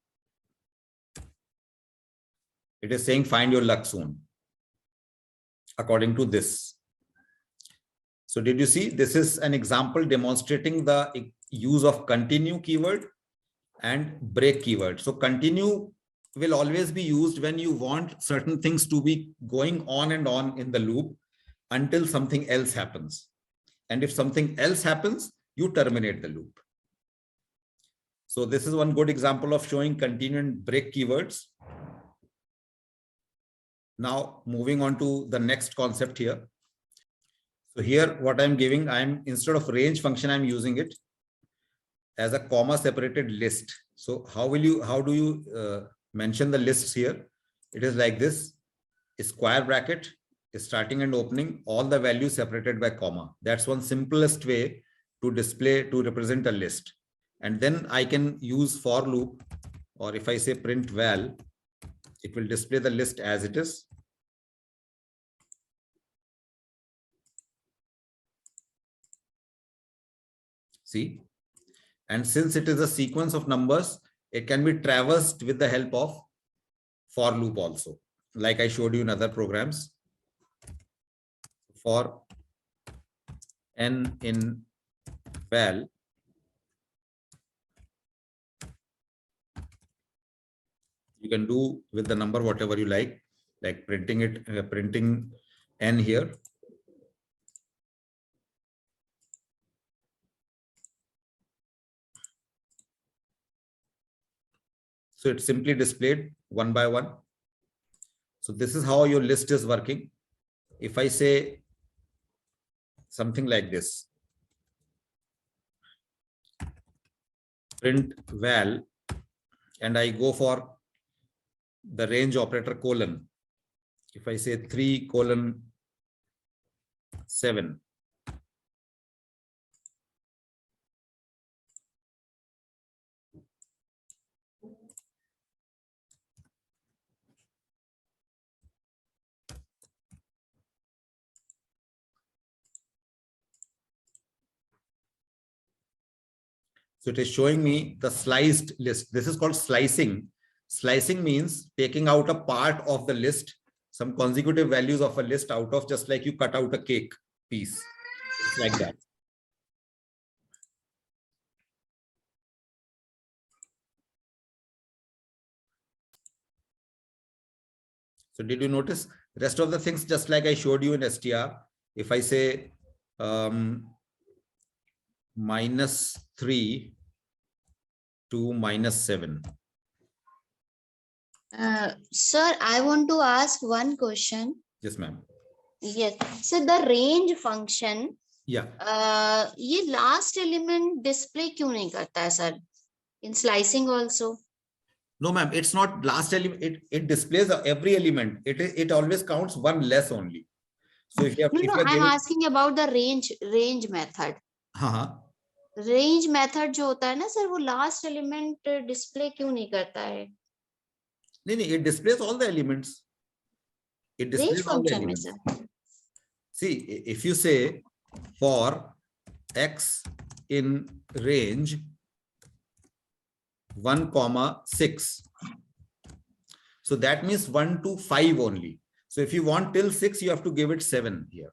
it is saying find your luck soon, according to this. So did you see? This is an example demonstrating the use of continue keyword and break keyword. So continue will always be used when you want certain things to be going on and on in the loop until something else happens. And if something else happens, you terminate the loop. So this is one good example of showing continue and break keywords. Now moving on to the next concept here. So here what I'm giving, instead of range function, I'm using it as a comma separated list. So how do you mention the lists here? It is like this: a square bracket, starting and opening, all the values separated by comma. That's one simplest way to represent a list. And then I can use for loop, or if I say print val, it will display the list as it is. See, and since it is a sequence of numbers, it can be traversed with the help of for loop also, like I showed you in other programs. For n in val, you can do with the number whatever you like printing it, printing n here. So it's simply displayed one by one. So this is how your list is working. If I say something like this, print val, and I go for the range operator colon. If I say 3:7, so it is showing me the sliced list. This is called slicing. Slicing means taking out a part of the list, some consecutive values of a list out of, just like you cut out a cake piece. It's like that. So did you notice the rest of the things, just like I showed you in STR? If I say -3 to -7. Sir, I want to ask one question. Yes, ma'am. Yes. So the range function, yeah, ये last element display क्यों नहीं करता है, sir? In slicing also. No, ma'am, it's not last element. It displays every element. It always counts one less only. So if you have, I'm asking about the range method. Range method जो होता है ना sir, वो last element display क्यों नहीं करता है? नहीं, it displays all the elements. It displays all the elements. See, if you say for x in range 1,6, so that means 1 to 5 only. So if you want till 6, you have to give it 7 here.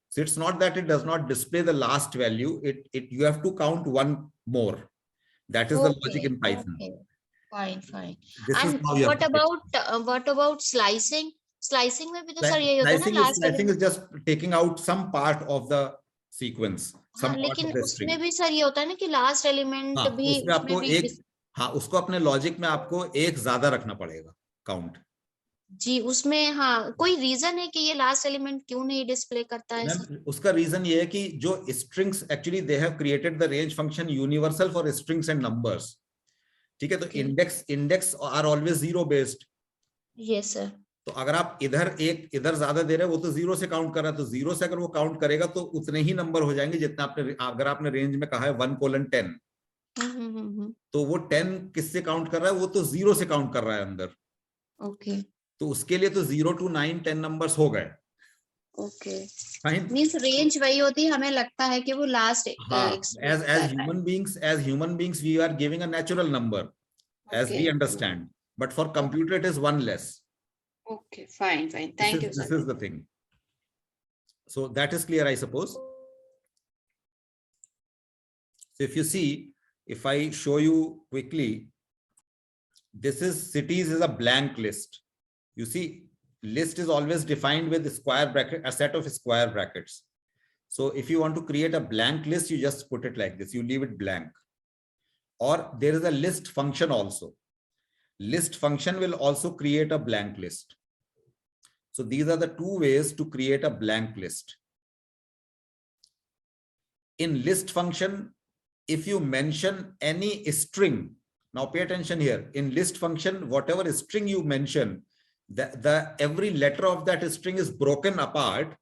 So it's not that it does not display the last value. You have to count one more. That is the logic in Python. Okay. Fine. This and what about slicing? Slicing में भी तो sir यही होता है ना, slicing is just taking out some part of the sequence. लेकिन उसमें भी सर ये होता है ना कि लास्ट एलिमेंट भी उसमें आपको उसको अपने लॉजिक में आपको एक ज्यादा रखना पड़ेगा काउंट जी। उसमें कोई रीजन है कि ये लास्ट एलिमेंट क्यों नहीं डिस्प्ले करता है सर? उसका रीजन ये है कि जो strings, actually they have created the range function universal for strings and numbers. ठीक है, तो index are always zero based. Yes sir. तो अगर आप इधर ज्यादा दे रहे हैं, वो तो जीरो से काउंट कर रहा है, तो जीरो से अगर वो काउंट करेगा तो उतने ही नंबर हो जाएंगे जितना अगर आपने रेंज में कहा है 1:10, तो वो 10 किससे काउंट कर रहा है, वो तो जीरो से काउंट कर रहा है अंदर. ओके. तो उसके लिए तो 0 to 9 10 नंबर्स हो गए. ओके. फाइन. मींस रेंज वही होती है, हमें लगता है कि वो last as human beings we are giving a natural number as we understand, but for computer it is one less. Okay, fine. Thank you, this sir. is the thing. So that is clear, I suppose. So if you see, if I show you quickly, this is cities is a blank list. You see, list is always defined with square bracket, a set of square brackets. So if you want to create a blank list, you just put it like this, you leave it blank. Or there is a list function also. List function will also create a blank list. So these are the two ways to create a blank list. In list function, if you mention any string, now pay attention here, in list function, whatever string you mention, every letter of that string is broken apart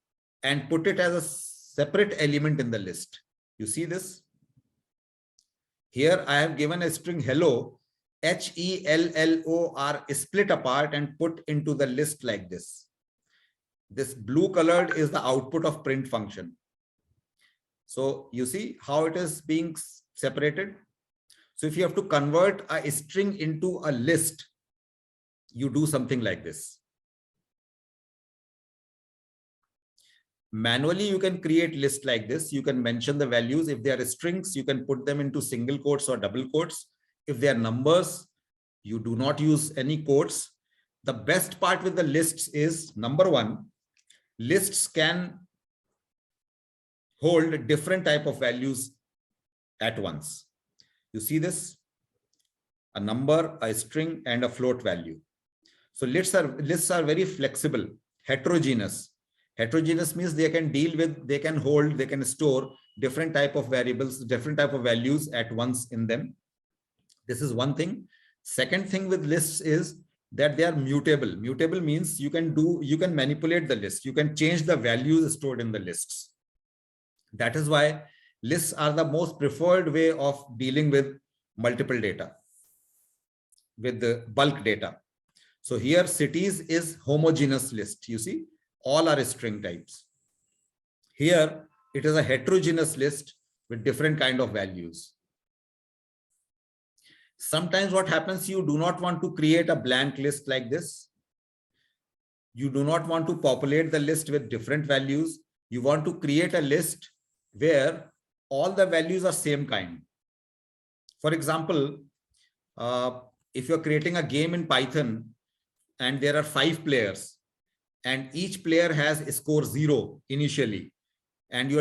and put it as a separate element in the list. You see this? Here I have given a string hello, HELLO split apart and put into the list like this. This blue colored is the output of print function. So you see how it is being separated. So if you have to convert a string into a list, you do something like this. Manually, you can create lists like this. You can mention the values. If they are strings, you can put them into single quotes or double quotes. If they are numbers, you do not use any quotes. The best part with the lists is, number one, lists can hold different type of values at once. You see this? A number, a string, and a float value. So lists are very flexible, heterogeneous. Heterogeneous means they can deal with, they can hold, they can store different type of variables, different type of values at once in them. This is one thing. Second thing with lists is that they are mutable. Mutable means you can manipulate the list. You can change the values stored in the lists. That is why lists are the most preferred way of dealing with multiple data, with the bulk data. So here cities is homogeneous list. You see, all are string types. Here it is a heterogeneous list with different kind of values. Sometimes what happens, you do not want to create a blank list like this. You do not want to populate the list with different values. You want to create a list where all the values are same kind. For example, if you're creating a game in Python and there are 5 players and each player has a score 0 initially, and you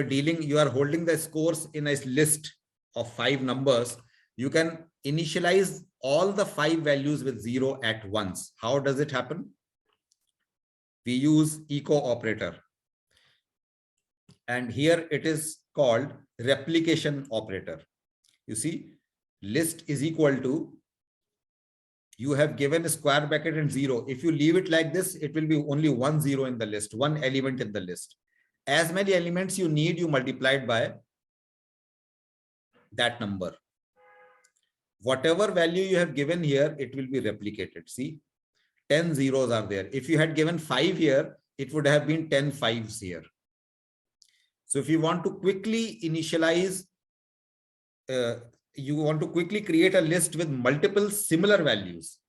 are holding the scores in a list of 5 numbers, you can initialize all the 5 values with 0 at once. How does it happen? We use echo operator. And here it is called replication operator. You see, list is equal to, you have given a square bracket and 0. If you leave it like this, it will be only 1 0 in the list, one element in the list. As many elements you need, you multiply it by that number. Whatever value you have given here, it will be replicated. See, 10 zeros are there. If you had given 5 here, it would have been 10 5s here. So if you want to quickly initialize, you want to quickly create a list with multiple similar values,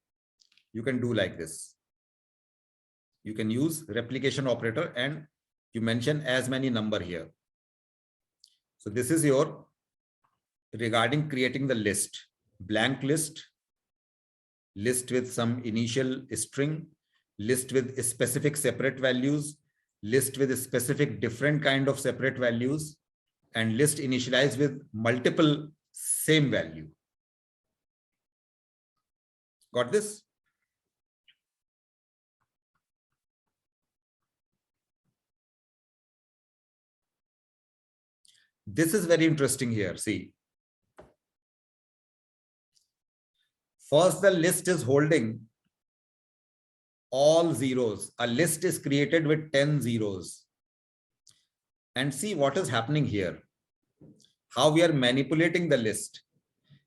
you can do like this. You can use replication operator and you mention as many number here. So this is your regarding creating the list, blank list, list with some initial string, list with specific separate values, list with a specific different kind of separate values, and list initialized with multiple same value. Got this? This is very interesting here. See, First, the list is holding all zeros. A list is created with 10 zeros. And see what is happening here. How we are manipulating the list.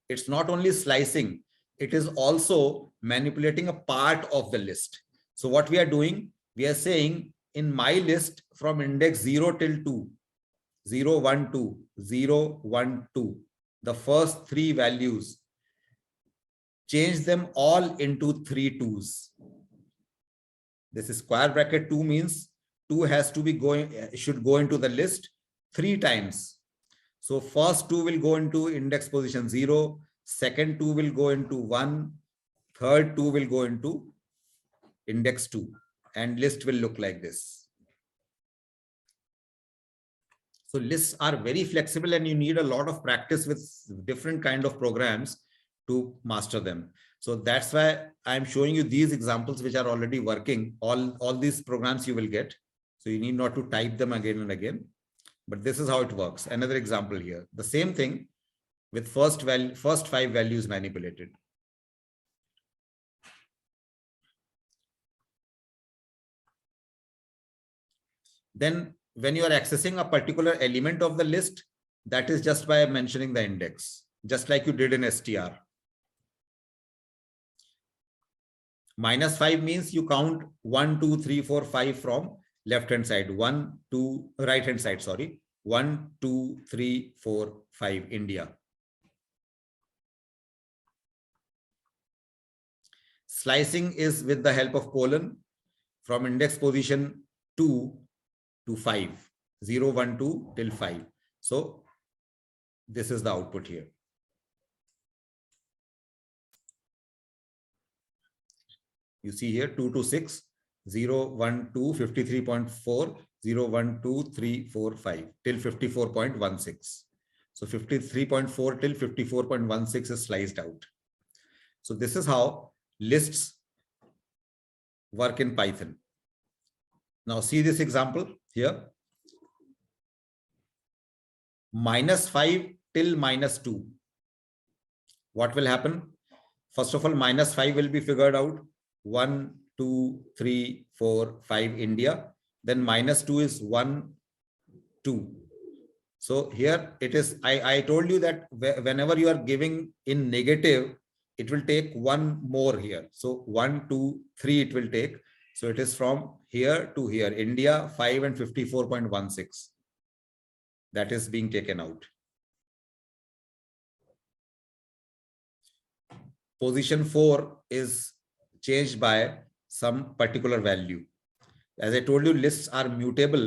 It's not only slicing, it is also manipulating a part of the list. So what we are doing, we are saying in my list from index 0 till 2, 0, 1, 2, 0, 1, 2, the first three values, change them all into 3 2s. This is square bracket 2 means 2 has to be should go into the list 3 times. So first 2 will go into index position 0, second 2 will go into 1, third 2 will go into index 2, and list will look like this. So lists are very flexible and you need a lot of practice with different kind of programs to master them. So that's why I'm showing you these examples which are already working. All these programs you will get. So you need not to type them again and again. But this is how it works. Another example here. The same thing with first 5 values manipulated. Then when you are accessing a particular element of the list, that is just by mentioning the index, just like you did in str. -5 means you count 1, 2, 3, 4, 5 from left hand side, 1, 2, right hand side, sorry, 1, 2, 3, 4, 5, India. Slicing is with the help of colon from index position 2 to 5, 0, 1, 2 till 5. So this is the output here. You see here 2 to 6, 0, 1, 2, 53.4, 0, 1, 2, 3, 4, 5 till 54.16. So 53.4 till 54.16 is sliced out. So this is how lists work in Python. Now see this example here. -5 till -2. What will happen? First of all, -5 will be figured out. 1, 2, 3, 4, 5, India. Then -2 is 1, 2. So here it is, I told you that whenever you are giving in negative, it will take one more here. So 1, 2, 3 it will take. So it is from here to here, India, 5 and 54.16. That is being taken out. Position 4 is changed by some particular value. As I told you, lists are mutable,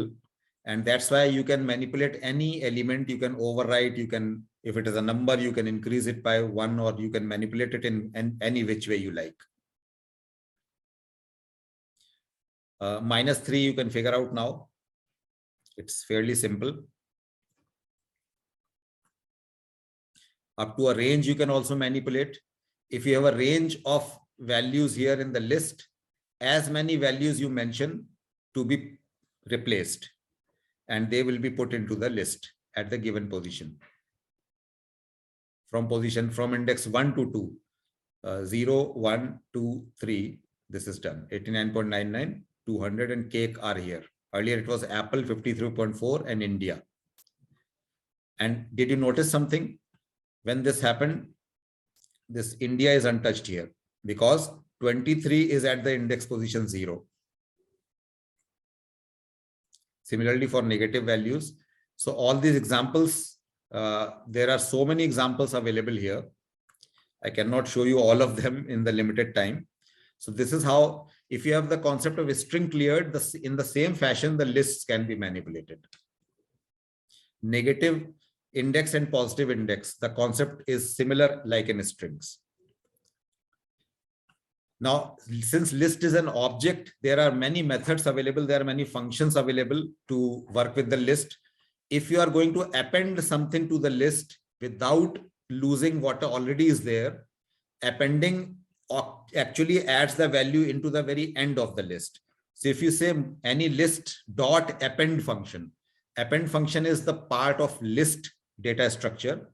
and that's why you can manipulate any element. You can overwrite, you can, if it is a number, you can increase it by 1, or you can manipulate it in any which way you like. -3 you can figure out now. It's fairly simple. Up to a range you can also manipulate. If you have a range of values here in the list, as many values you mention to be replaced, and they will be put into the list at the given position. From index 1 to 2, 0, 1, 2, 3, this is done. 89.99, 200 and cake are here. Earlier it was Apple 53.4 and India. And did you notice something? When this happened, this India is untouched here because 23 is at the index position 0. Similarly for negative values. So all these examples, there are so many examples available here. I cannot show you all of them in the limited time. So this is how, if you have the concept of a string cleared, in the same fashion, the lists can be manipulated. Negative index and positive index, the concept is similar like in strings. Now, since list is an object, there are many methods available. There are many functions available to work with the list. If you are going to append something to the list without losing what already is there, appending actually adds the value into the very end of the list. So if you say any list dot append function is the part of list data structure.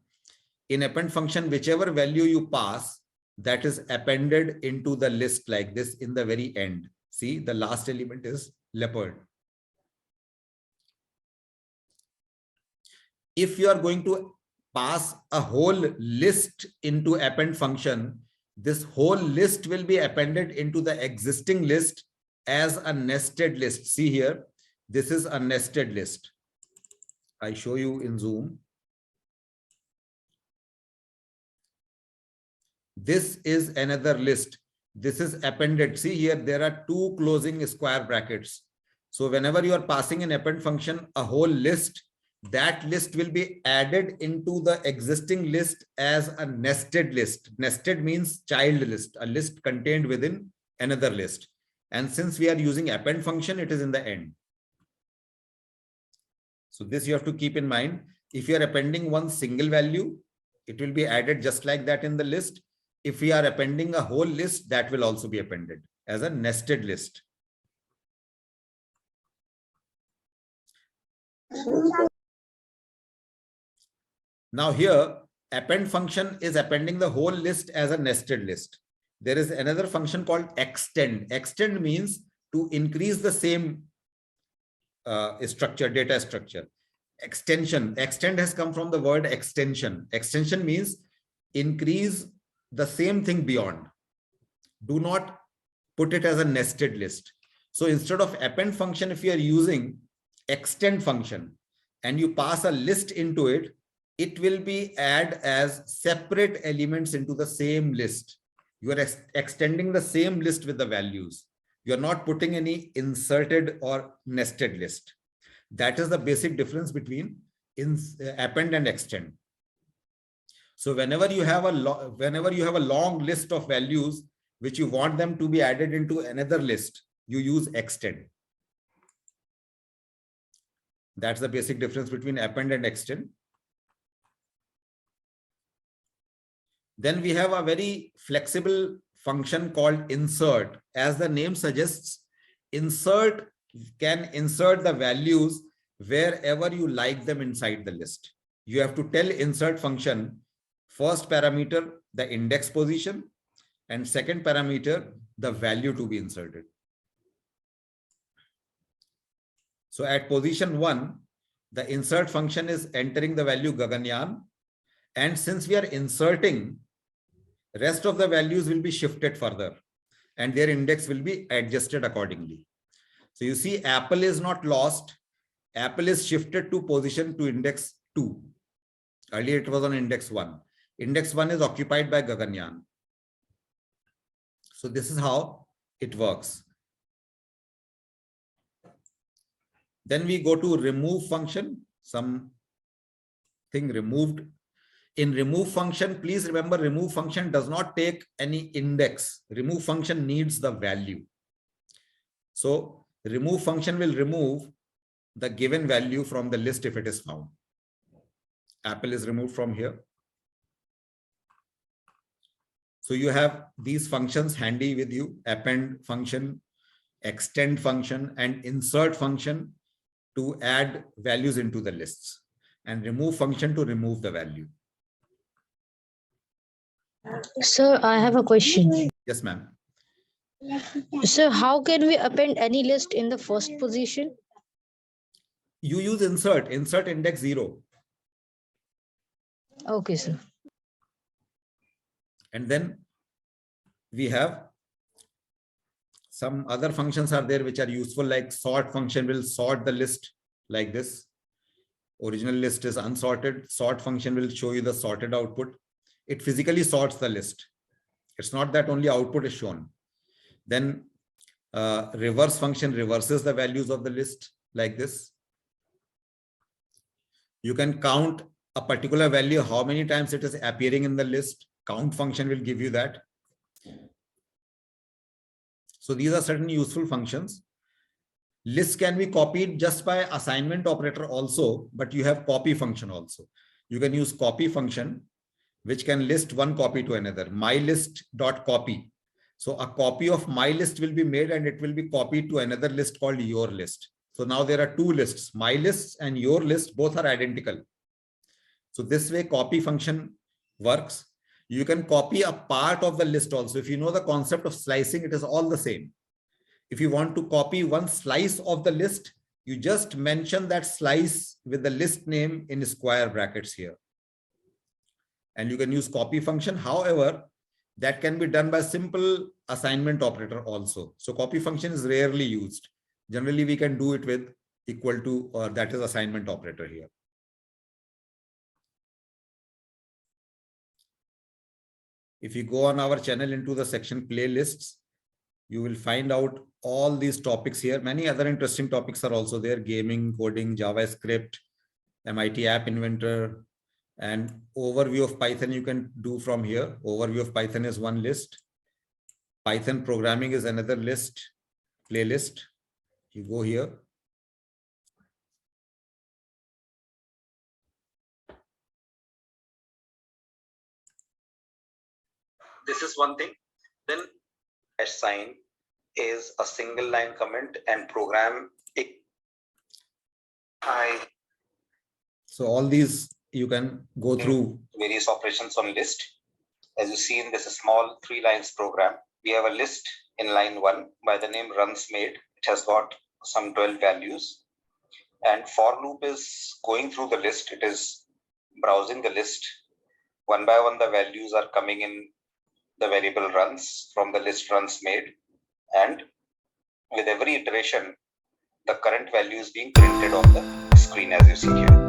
In append function, whichever value you pass, that is appended into the list like this in the very end. See, the last element is leopard. If you are going to pass a whole list into append function, this whole list will be appended into the existing list as a nested list. See here, this is a nested list. I show you in Zoom. This is another list. This is appended. See here, there are two closing square brackets. So whenever you are passing an append function, a whole list, that list will be added into the existing list as a nested list. Nested means child list, a list contained within another list. And since we are using append function, it is in the end. So this you have to keep in mind. If you are appending one single value, it will be added just like that in the list. If we are appending a whole list, that will also be appended as a nested list. Now here, append function is appending the whole list as a nested list. There is another function called extend. Extend means to increase the same structure, data structure. Extension. Extend has come from the word extension. Extension means increase the same thing beyond. Do not put it as a nested list. So instead of append function, if you are using extend function and you pass a list into it, it will be add as separate elements into the same list. You are extending the same list with the values. You are not putting any inserted or nested list. That is the basic difference between append and extend. So whenever you have a long list of values which you want them to be added into another list, you use extend. That's the basic difference between append and extend. Then we have a very flexible function called insert. As the name suggests, insert can insert the values wherever you like them inside the list. You have to tell insert function, first parameter, the index position, and second parameter, the value to be inserted. So at position 1, the insert function is entering the value Gaganyaan. And since we are inserting, rest of the values will be shifted further and their index will be adjusted accordingly. So you see, apple is not lost. Apple is shifted to position to index 2. Earlier it was on index 1. Index 1 is occupied by Gaganyaan. So this is how it works. Then we go to remove function, something removed. In remove function, please remember, remove function does not take any index. Remove function needs the value. So remove function will remove the given value from the list if it is found. Apple is removed from here. So you have these functions handy with you: append function, extend function, and insert function to add values into the lists, and remove function to remove the value. Sir, I have a question. Yes, ma'am. So how can we append any list in the first position? You use insert index 0. Okay, sir. And then we have some other functions are there which are useful, like sort function will sort the list like this. Original list is unsorted. Sort function will show you the sorted output. It physically sorts the list. It's not that only output is shown. Then reverse function reverses the values of the list like this. You can count a particular value, how many times it is appearing in the list. Count function will give you that. So these are certain useful functions. Lists can be copied just by assignment operator also, but you have copy function also. You can use copy function, which can list one copy to another. mylist.copy. So a copy of my list will be made and it will be copied to another list called your list. So now there are two lists, my lists and your list, both are identical. So this way copy function works. You can copy a part of the list also. If you know the concept of slicing, it is all the same. If you want to copy one slice of the list, you just mention that slice with the list name in square brackets here. And you can use copy function. However, that can be done by simple assignment operator also. So copy function is rarely used. Generally, we can do it with equal to, or that is assignment operator here. If you go on our channel into the section playlists, you will find out all these topics here. Many other interesting topics are also there: gaming, coding, JavaScript, MIT App Inventor, and overview of Python you can do from here. Overview of Python is one list. Python programming is another list, playlist. You go here. This is one thing. Then sign is a single line comment and program. So all these you can go through various operations on list. As you see in this small 3 lines program, we have a list in line 1 by the name runs made. It has got some 12 values, and for loop is going through the list. It is browsing the list. One by one, the values are coming in the variable runs from the list runs made, and with every iteration, the current value is being printed on the screen as you see here.